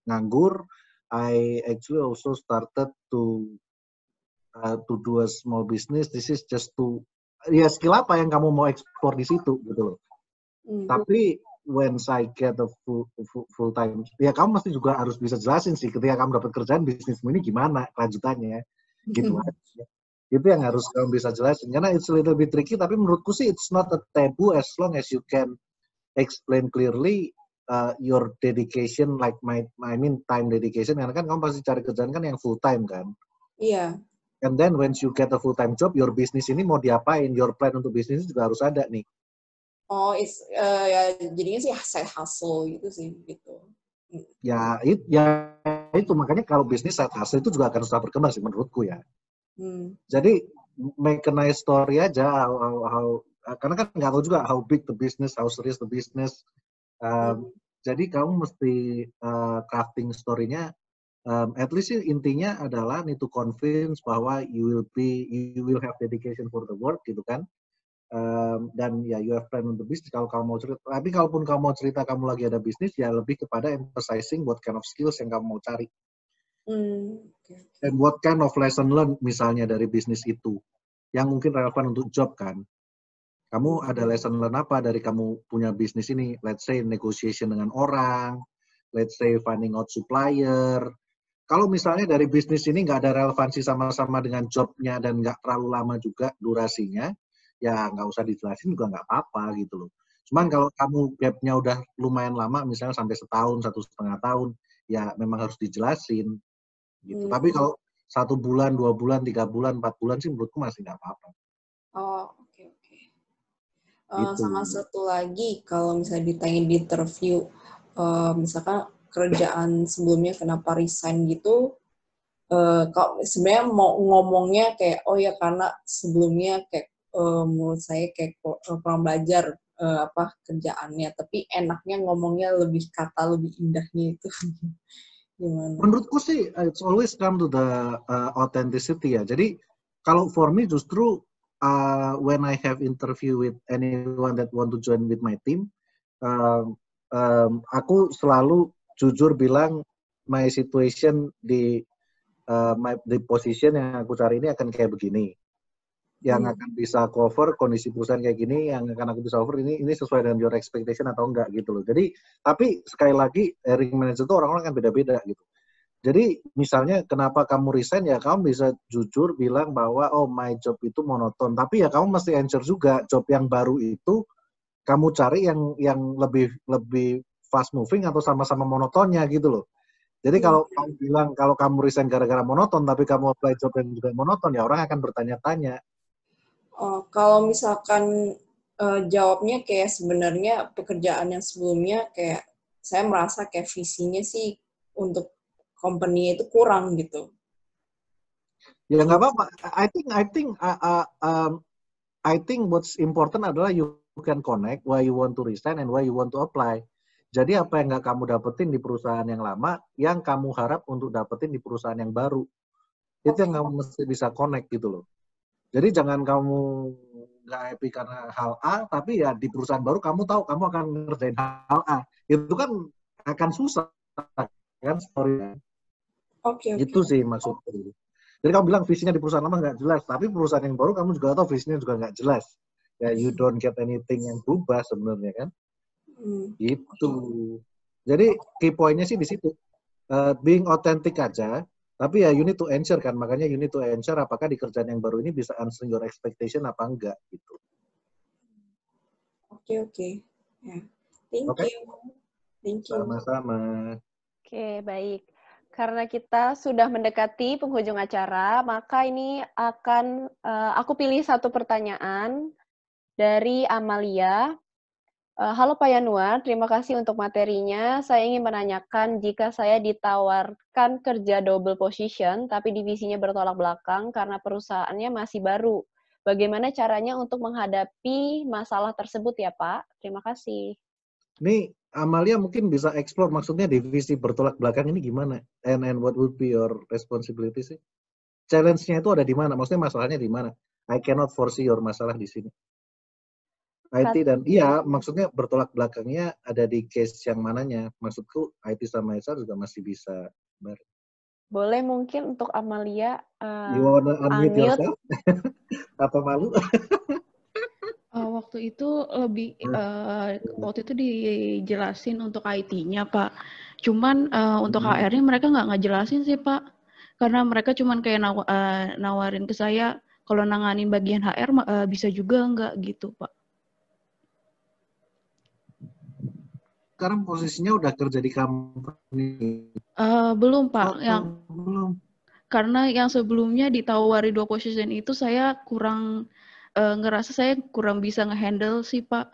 nganggur, I actually also started to do a small business. This is just to ya skill apa yang kamu mau ekspor di situ gitu loh. Tapi when I get a full time, ya kamu mesti juga harus bisa jelasin sih ketika kamu dapat kerjaan bisnismu ini gimana kelanjutannya gitu aja. Itu yang harus kamu bisa jelasin karena it's a little bit tricky, tapi menurutku sih it's not a taboo as long as you can explain clearly your dedication, like I mean time dedication, karena kan kamu pasti cari kerjaan kan yang full time kan. Iya. And then once you get a full time job, your business ini mau diapain, your plan untuk bisnis juga harus ada nih. Oh, ya jadinya sih side hustle gitu sih gitu. Ya itu makanya kalau bisnis side hustle itu juga akan susah berkembang sih menurutku ya. Jadi make a nice story aja, how karena kan nggak tahu juga how big the business, how serious the business. Jadi kamu mesti crafting story-nya. At least intinya adalah need to convince bahwa you will have dedication for the work gitu kan. Dan ya you have plan on the business kalau kamu mau cerita. Tapi kalaupun kamu mau cerita kamu lagi ada bisnis, ya lebih kepada emphasizing what kind of skills yang kamu mau cari. And what kind of lesson learned misalnya dari bisnis itu yang mungkin relevan untuk job kan. Kamu ada lesson learn apa dari kamu punya bisnis ini? Let's say negotiation dengan orang, let's say finding out supplier. Kalau misalnya dari bisnis ini nggak ada relevansi sama-sama dengan jobnya dan nggak terlalu lama juga durasinya, ya nggak usah dijelasin juga nggak apa-apa gitu loh. Cuman kalau kamu gap-nya udah lumayan lama, misalnya sampai setahun, 1,5 tahun, ya memang harus dijelasin. Gitu. Tapi kalau 1 bulan, 2 bulan, 3 bulan, 4 bulan sih menurutku masih nggak apa-apa. Oh, oke. Gitu. Sama satu lagi, kalau misalnya ditanya di interview, misalkan kerjaan sebelumnya kenapa resign gitu, kalau sebenarnya mau ngomongnya kayak oh ya karena sebelumnya kayak menurut saya kayak kurang belajar kerjaannya, tapi enaknya ngomongnya lebih indahnya itu gimana? Menurutku sih it's always come to the authenticity ya. Jadi kalau for me justru when I have interview with anyone that want to join with my team, aku selalu jujur bilang my situation di position yang aku cari ini akan kayak begini. Yang akan bisa cover kondisi perusahaan kayak gini, yang akan aku bisa cover ini sesuai dengan your expectation atau enggak gitu loh. Jadi tapi sekali lagi hiring manager itu orang-orang kan beda-beda gitu. Jadi misalnya kenapa kamu resign ya kamu bisa jujur bilang bahwa oh my job itu monoton. Tapi ya kamu mesti answer juga job yang baru itu kamu cari yang lebih fast moving atau sama-sama monotonnya gitu loh. Jadi kalau kamu bilang kalau kamu resign gara-gara monoton tapi kamu apply job yang juga monoton ya orang akan bertanya-tanya. Kalau misalkan jawabnya kayak sebenarnya pekerjaan yang sebelumnya kayak saya merasa kayak visinya sih untuk company itu kurang gitu. Ya nggak apa-apa. I think what's important adalah you can connect why you want to resign and why you want to apply. Jadi apa yang nggak kamu dapetin di perusahaan yang lama, yang kamu harap untuk dapetin di perusahaan yang baru. Itu yang kamu mesti bisa connect gitu loh. Jadi jangan kamu nggak happy karena hal A, tapi ya di perusahaan baru kamu tahu kamu akan ngerjain hal A. Itu kan akan susah kan story. Oke. Itu sih maksudnya. Jadi kamu bilang visinya di perusahaan lama nggak jelas, tapi perusahaan yang baru kamu juga tahu visinya juga nggak jelas. Ya you don't get anything yang berubah sebenarnya kan. Gitu. Jadi key point-nya sih di situ. Being authentic aja, tapi ya you need to ensure kan, makanya you need to ensure apakah di kerjaan yang baru ini bisa answer your expectation apa enggak gitu. Oke. Ya. Thank Oke. you. Thank you. Sama-sama. Oke, baik. Karena kita sudah mendekati penghujung acara, maka ini akan aku pilih satu pertanyaan dari Amalia. Halo Pak Yanuar, terima kasih untuk materinya. Saya ingin menanyakan jika saya ditawarkan kerja double position, tapi divisinya bertolak belakang karena perusahaannya masih baru. Bagaimana caranya untuk menghadapi masalah tersebut ya Pak? Terima kasih. Ini Amalia mungkin bisa explore maksudnya divisi bertolak belakang ini gimana? And what would be your responsibility sih? Challenge-nya itu ada di mana? Maksudnya masalahnya di mana? I cannot foresee your masalah di sini. IT dan iya, maksudnya bertolak belakangnya ada di case yang mananya. Maksudku IT sama HR juga masih bisa bareng. Boleh mungkin untuk Amalia You wanna unmute yourself? Apa malu? Waktu itu waktu itu dijelasin untuk IT-nya Pak. Cuman untuk HR-nya mereka nggak ngejelasin sih Pak. Karena mereka cuman kayak nawarin ke saya kalau nanganin bagian HR bisa juga nggak gitu Pak. Sekarang posisinya udah kerja di company. Belum Pak. Belum. Karena yang sebelumnya ditawari 2 position itu saya kurang ngerasa saya kurang bisa ngehandle sih Pak.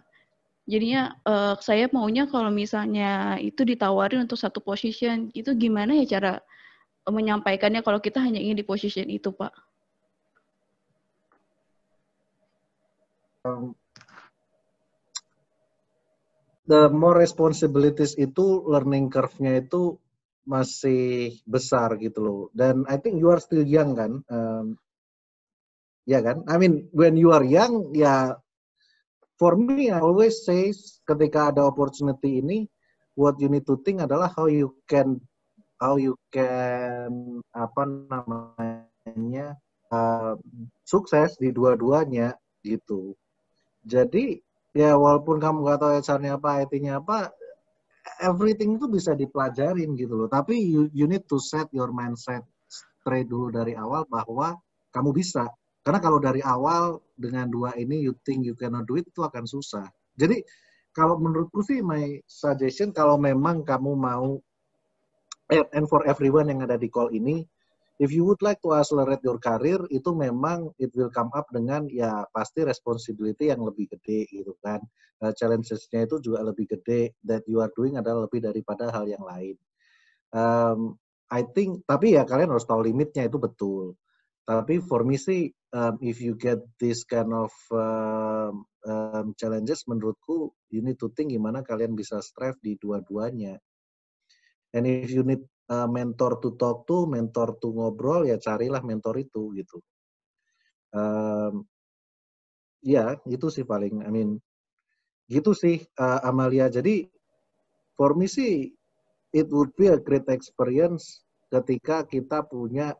Jadinya saya maunya kalau misalnya itu ditawarin untuk 1 position, itu gimana ya cara menyampaikannya kalau kita hanya ingin di position itu Pak? The more responsibilities itu learning curve-nya itu masih besar gitu loh. Dan I think you are still young kan? Ya kan? I mean, when you are young, ya for me, I always say ketika ada opportunity ini, what you need to think adalah how you can apa namanya sukses di dua-duanya gitu. Jadi ya walaupun kamu nggak tahu HR-nya apa, IT-nya apa, everything itu bisa dipelajarin gitu loh. Tapi you need to set your mindset straight dulu dari awal bahwa kamu bisa. Karena kalau dari awal dengan 2 ini you think you cannot do it, itu akan susah. Jadi kalau menurutku sih my suggestion kalau memang kamu mau and for everyone yang ada di call ini, if you would like to accelerate your career, itu memang it will come up dengan ya pasti responsibility yang lebih gede gitu kan. Challenges-nya itu juga lebih gede, that you are doing adalah lebih daripada hal yang lain. I think, tapi ya kalian harus tahu limitnya itu betul. Tapi for me sih, if you get this kind of challenges, menurutku you need to think gimana kalian bisa strive di dua-duanya. And if you need mentor to talk to, mentor to ngobrol, ya carilah mentor itu gitu. Ya, itu sih paling, I mean, gitu sih Amalia. Jadi, for me sih, it would be a great experience ketika kita punya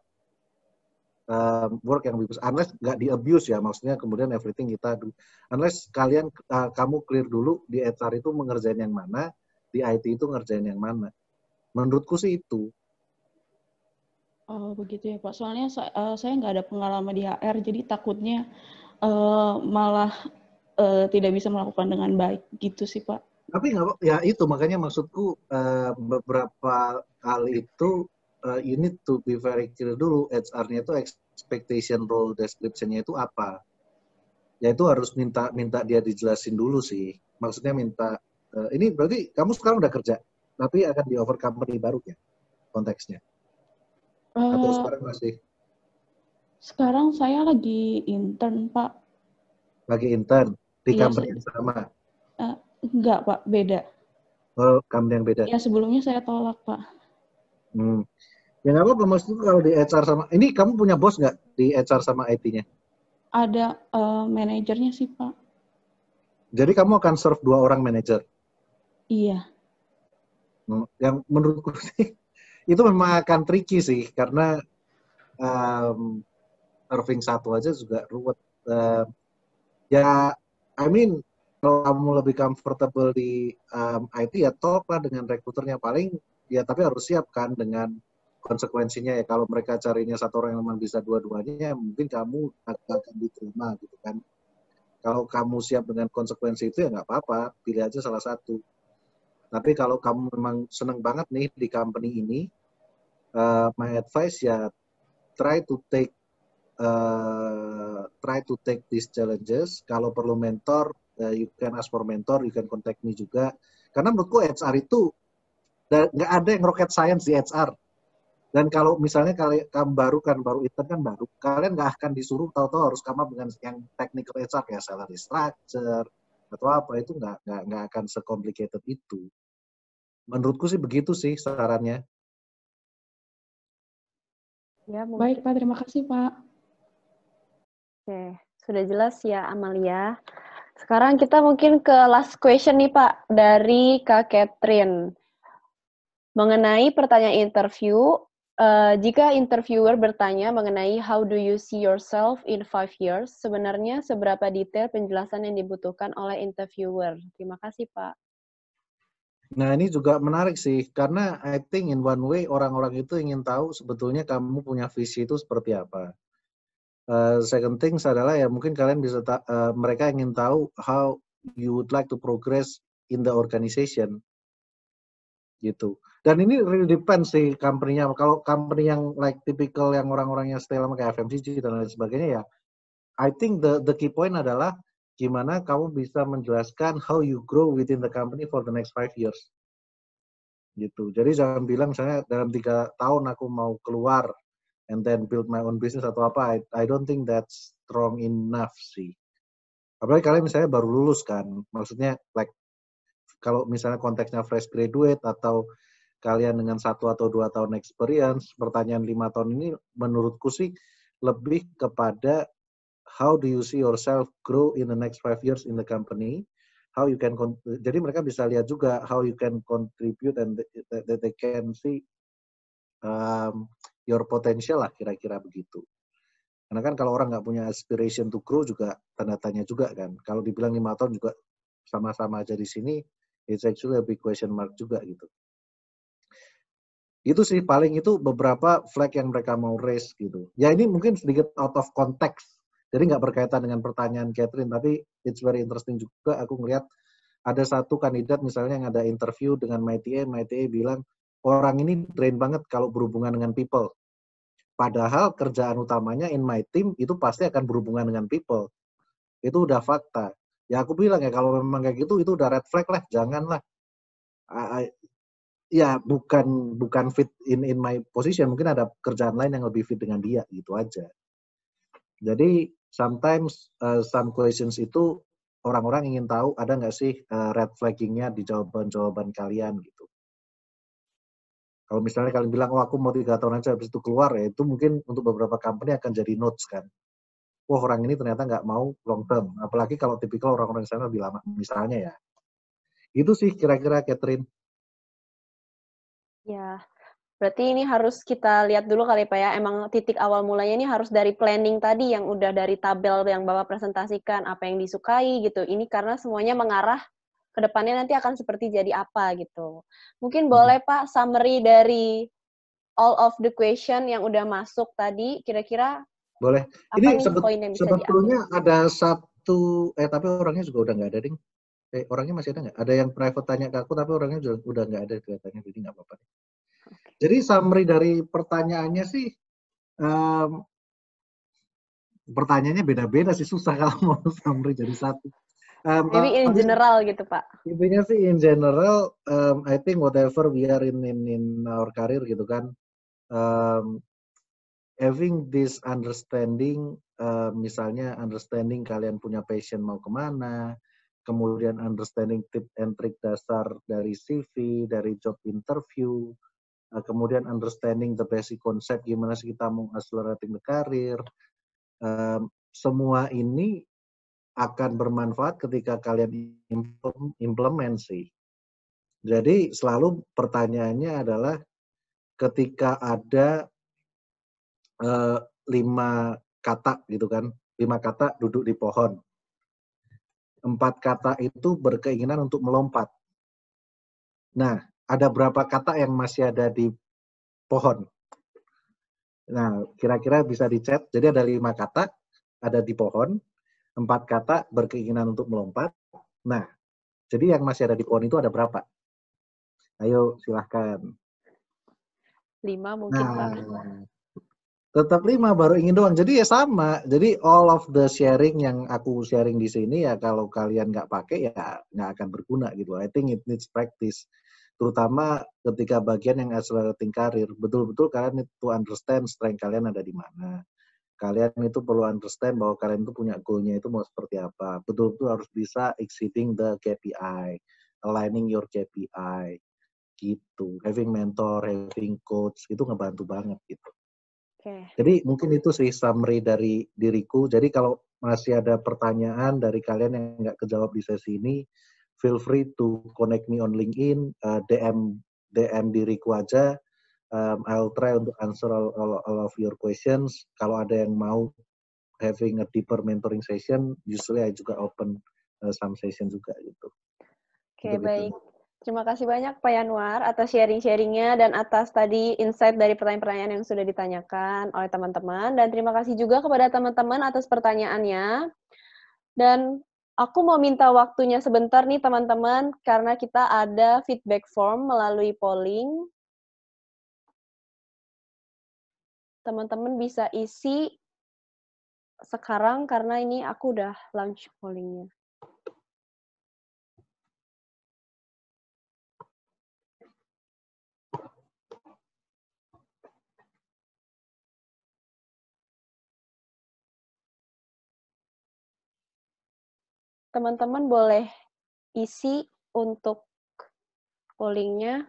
work yang lebih besar. Unless nggak di-abuse ya, maksudnya kemudian everything kita do. Unless kamu clear dulu di HR itu mengerjain yang mana, di IT itu ngerjain yang mana. Menurutku sih itu. Oh begitu ya Pak. Soalnya saya nggak ada pengalaman di HR, jadi takutnya malah tidak bisa melakukan dengan baik gitu sih Pak. Tapi nggak, ya itu makanya maksudku beberapa kali itu you need to be very clear dulu HR-nya itu expectation role description-nya itu apa. Ya itu harus minta dia dijelasin dulu sih. Maksudnya minta ini berarti kamu sekarang udah kerja, tapi akan di offer company baru ya konteksnya. Atau sekarang masih? Sekarang saya lagi intern Pak. Lagi intern di Iya, company yang sama? Enggak Pak, beda. Oh, company yang beda. Ya sebelumnya saya tolak Pak. Ya nggak apa-apa, maksudnya kalau di HR sama, ini kamu punya bos nggak di HR sama IT-nya? Ada manajernya sih, Pak. Jadi kamu akan serve 2 orang manajer. Iya. Yang menurutku sih, itu memang akan tricky sih, karena serving satu aja juga ruwet. Ya, I mean, kalau kamu lebih comfortable di IT, ya talk lah dengan rekruternya. Paling, ya tapi harus siap kan dengan konsekuensinya ya. Kalau mereka carinya satu orang yang memang bisa dua-duanya, mungkin kamu akan diterima gitu kan. Kalau kamu siap dengan konsekuensi itu ya nggak apa-apa, pilih aja salah satu. Tapi kalau kamu memang seneng banget nih di company ini, my advice ya try to take these challenges. Kalau perlu mentor, you can ask for mentor, you can contact me juga. Karena menurutku HR itu nggak ada yang rocket science di HR. Dan kalau misalnya kamu baru intern kan baru, kalian nggak akan disuruh tahu-tahu harus come up dengan yang technical HR kayak salary structure atau apa, itu nggak akan se-complicated itu. Menurutku sih begitu sih sarannya. Ya, Baik, Pak. Terima kasih, Pak. Oke, sudah jelas ya Amalia. Sekarang kita mungkin ke last question nih Pak, dari Kak Catherine. Mengenai pertanyaan interview, jika interviewer bertanya mengenai how do you see yourself in 5 years, sebenarnya seberapa detail penjelasan yang dibutuhkan oleh interviewer? Terima kasih Pak. Nah ini juga menarik sih, karena I think in one way orang-orang itu ingin tahu sebetulnya kamu punya visi itu seperti apa. Second things adalah ya mungkin kalian bisa mereka ingin tahu how you would like to progress in the organization gitu. Dan ini really depends sih company-nya. Kalau company yang like typical yang orang-orang yang stay lama kayak FMCG dan lain sebagainya ya, I think the key point adalah gimana kamu bisa menjelaskan how you grow within the company for the next 5 years. Gitu. Jadi jangan bilang misalnya dalam 3 tahun aku mau keluar and then build my own business atau apa. I don't think that's strong enough sih. Apalagi kalian misalnya baru lulus kan. Maksudnya like kalau misalnya konteksnya fresh graduate atau kalian dengan 1 atau 2 tahun experience, pertanyaan 5 tahun ini menurutku sih lebih kepada how do you see yourself grow in the next 5 years in the company, how you can jadi mereka bisa lihat juga how you can contribute and that they can see your potential lah, kira-kira begitu. Karena kan kalau orang nggak punya aspiration to grow juga tanda tanya juga kan. Kalau dibilang 5 tahun juga sama-sama aja di sini, it's actually a big question mark juga gitu. Itu sih paling itu beberapa flag yang mereka mau raise gitu. Ya ini mungkin sedikit out of context. Jadi nggak berkaitan dengan pertanyaan Catherine, tapi it's very interesting juga aku ngelihat ada satu kandidat misalnya yang ada interview dengan MyTA bilang orang ini drain banget kalau berhubungan dengan people. Padahal kerjaan utamanya in my team itu pasti akan berhubungan dengan people. Itu udah fakta. Ya aku bilang ya kalau memang kayak gitu itu udah red flag lah, janganlah. Ya bukan fit in my position, mungkin ada kerjaan lain yang lebih fit dengan dia gitu aja. Jadi sometimes some questions itu orang-orang ingin tahu ada nggak sih red flagging-nya di jawaban-jawaban kalian gitu. Kalau misalnya kalian bilang, oh aku mau 3 tahun aja habis itu keluar, ya itu mungkin untuk beberapa company akan jadi notes kan. Wah orang ini ternyata nggak mau long term, apalagi kalau tipikal orang-orang di sana lebih lama misalnya ya. Itu sih kira-kira Catherine. Ya, berarti ini harus kita lihat dulu kali Pak ya, emang titik awal mulanya ini harus dari planning tadi yang udah dari tabel yang Bapak presentasikan, apa yang disukai gitu. Ini karena semuanya mengarah ke depannya nanti akan seperti jadi apa gitu. Mungkin boleh Pak summary dari all of the question yang udah masuk tadi, kira-kira boleh. apa Ini nih poin yang bisa sebetulnya diambil? ada satu, tapi orangnya juga udah nggak ada, Ding. Orangnya masih ada nggak? Ada yang private tanya ke aku, tapi orangnya juga udah nggak ada kelihatannya, jadi nggak apa-apa. Okay. Jadi summary dari pertanyaannya sih, pertanyaannya beda-beda sih, susah kalau mau summary jadi satu. Maybe in general gitu Pak. Intinya sih in general, I think whatever we are in our career gitu kan, having this understanding, misalnya understanding kalian punya passion mau kemana, kemudian understanding tip and trick dasar dari CV, dari job interview, kemudian understanding the basic concept, gimana sih kita mau accelerating the career. Semua ini akan bermanfaat ketika kalian implement sih. Jadi selalu pertanyaannya adalah ketika ada 5 kata gitu kan, 5 kata duduk di pohon. 4 kata itu berkeinginan untuk melompat. Nah, ada berapa kata yang masih ada di pohon? Nah, kira-kira bisa dicet. Jadi ada 5 kata ada di pohon, 4 kata berkeinginan untuk melompat. Nah, jadi yang masih ada di pohon itu ada berapa? Ayo, silahkan. 5 mungkin, Pak. Tetap 5 baru ingin doang. Jadi ya sama. Jadi all of the sharing yang aku sharing di sini ya kalau kalian nggak pakai ya nggak akan berguna gitu. I think it needs practice. Terutama ketika bagian yang accelerating career. Betul-betul kalian itu understand strength kalian ada di mana. Kalian itu perlu understand bahwa kalian itu punya goal-nya itu mau seperti apa. Betul-betul harus bisa exceeding the KPI. Aligning your KPI. Gitu. Having mentor, having coach, itu ngebantu banget gitu. Jadi mungkin itu sih summary dari diriku. Jadi kalau masih ada pertanyaan dari kalian yang nggak kejawab di sesi ini, feel free to connect me on LinkedIn, DM diriku aja. I'll try untuk answer all of your questions. Kalau ada yang mau having a deeper mentoring session, usually I juga open some session juga gitu. Oke, baik. Terima kasih banyak Pak Yanuar atas sharing-sharingnya dan atas tadi insight dari pertanyaan-pertanyaan yang sudah ditanyakan oleh teman-teman. Dan terima kasih juga kepada teman-teman atas pertanyaannya. Dan aku mau minta waktunya sebentar nih teman-teman, karena kita ada feedback form melalui polling. Teman-teman bisa isi sekarang karena ini aku udah launch pollingnya. Teman-teman boleh isi untuk pollingnya.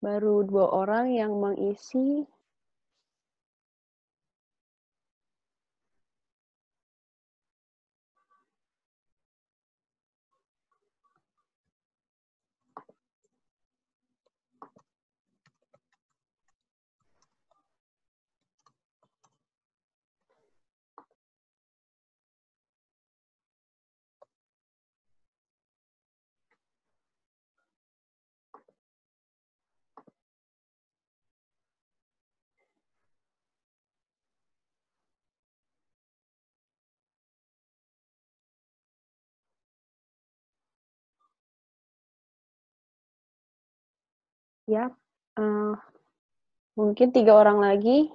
Baru 2 orang yang mengisi. Ya, mungkin 3 orang lagi.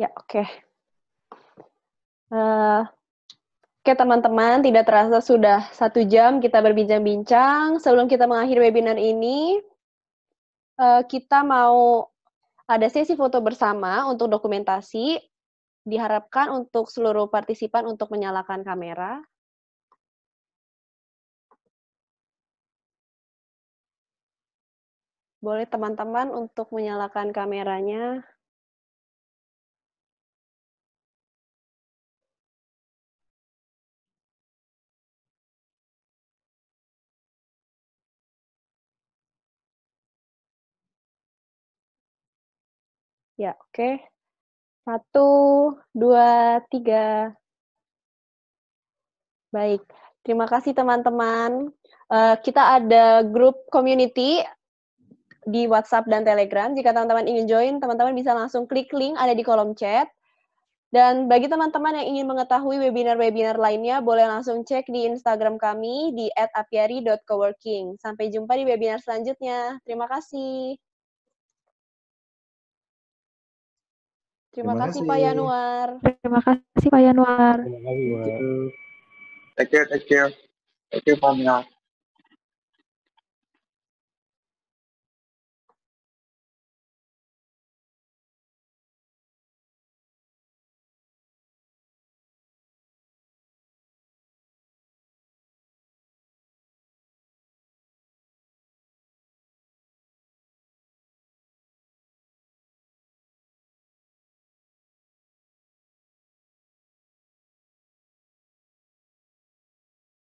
Ya, oke. Oke teman-teman, tidak terasa sudah 1 jam kita berbincang-bincang. Sebelum kita mengakhiri webinar ini, kita mau ada sesi foto bersama untuk dokumentasi. Diharapkan untuk seluruh partisipan untuk menyalakan kamera. Boleh teman-teman untuk menyalakan kameranya. Ya, oke. 1, 2, 3. Baik, terima kasih teman-teman. Kita ada grup community di WhatsApp dan Telegram. Jika teman-teman ingin join, teman-teman bisa langsung klik link ada di kolom chat. Dan bagi teman-teman yang ingin mengetahui webinar-webinar lainnya, boleh langsung cek di Instagram kami di @apiari.coworking. Sampai jumpa di webinar selanjutnya. Terima kasih. Terima Terima kasih kasih. Pak Yanuar. Terima kasih Pak Yanuar. Terima kasih, Mbak. Take care. Thank you, Pak Yanuar.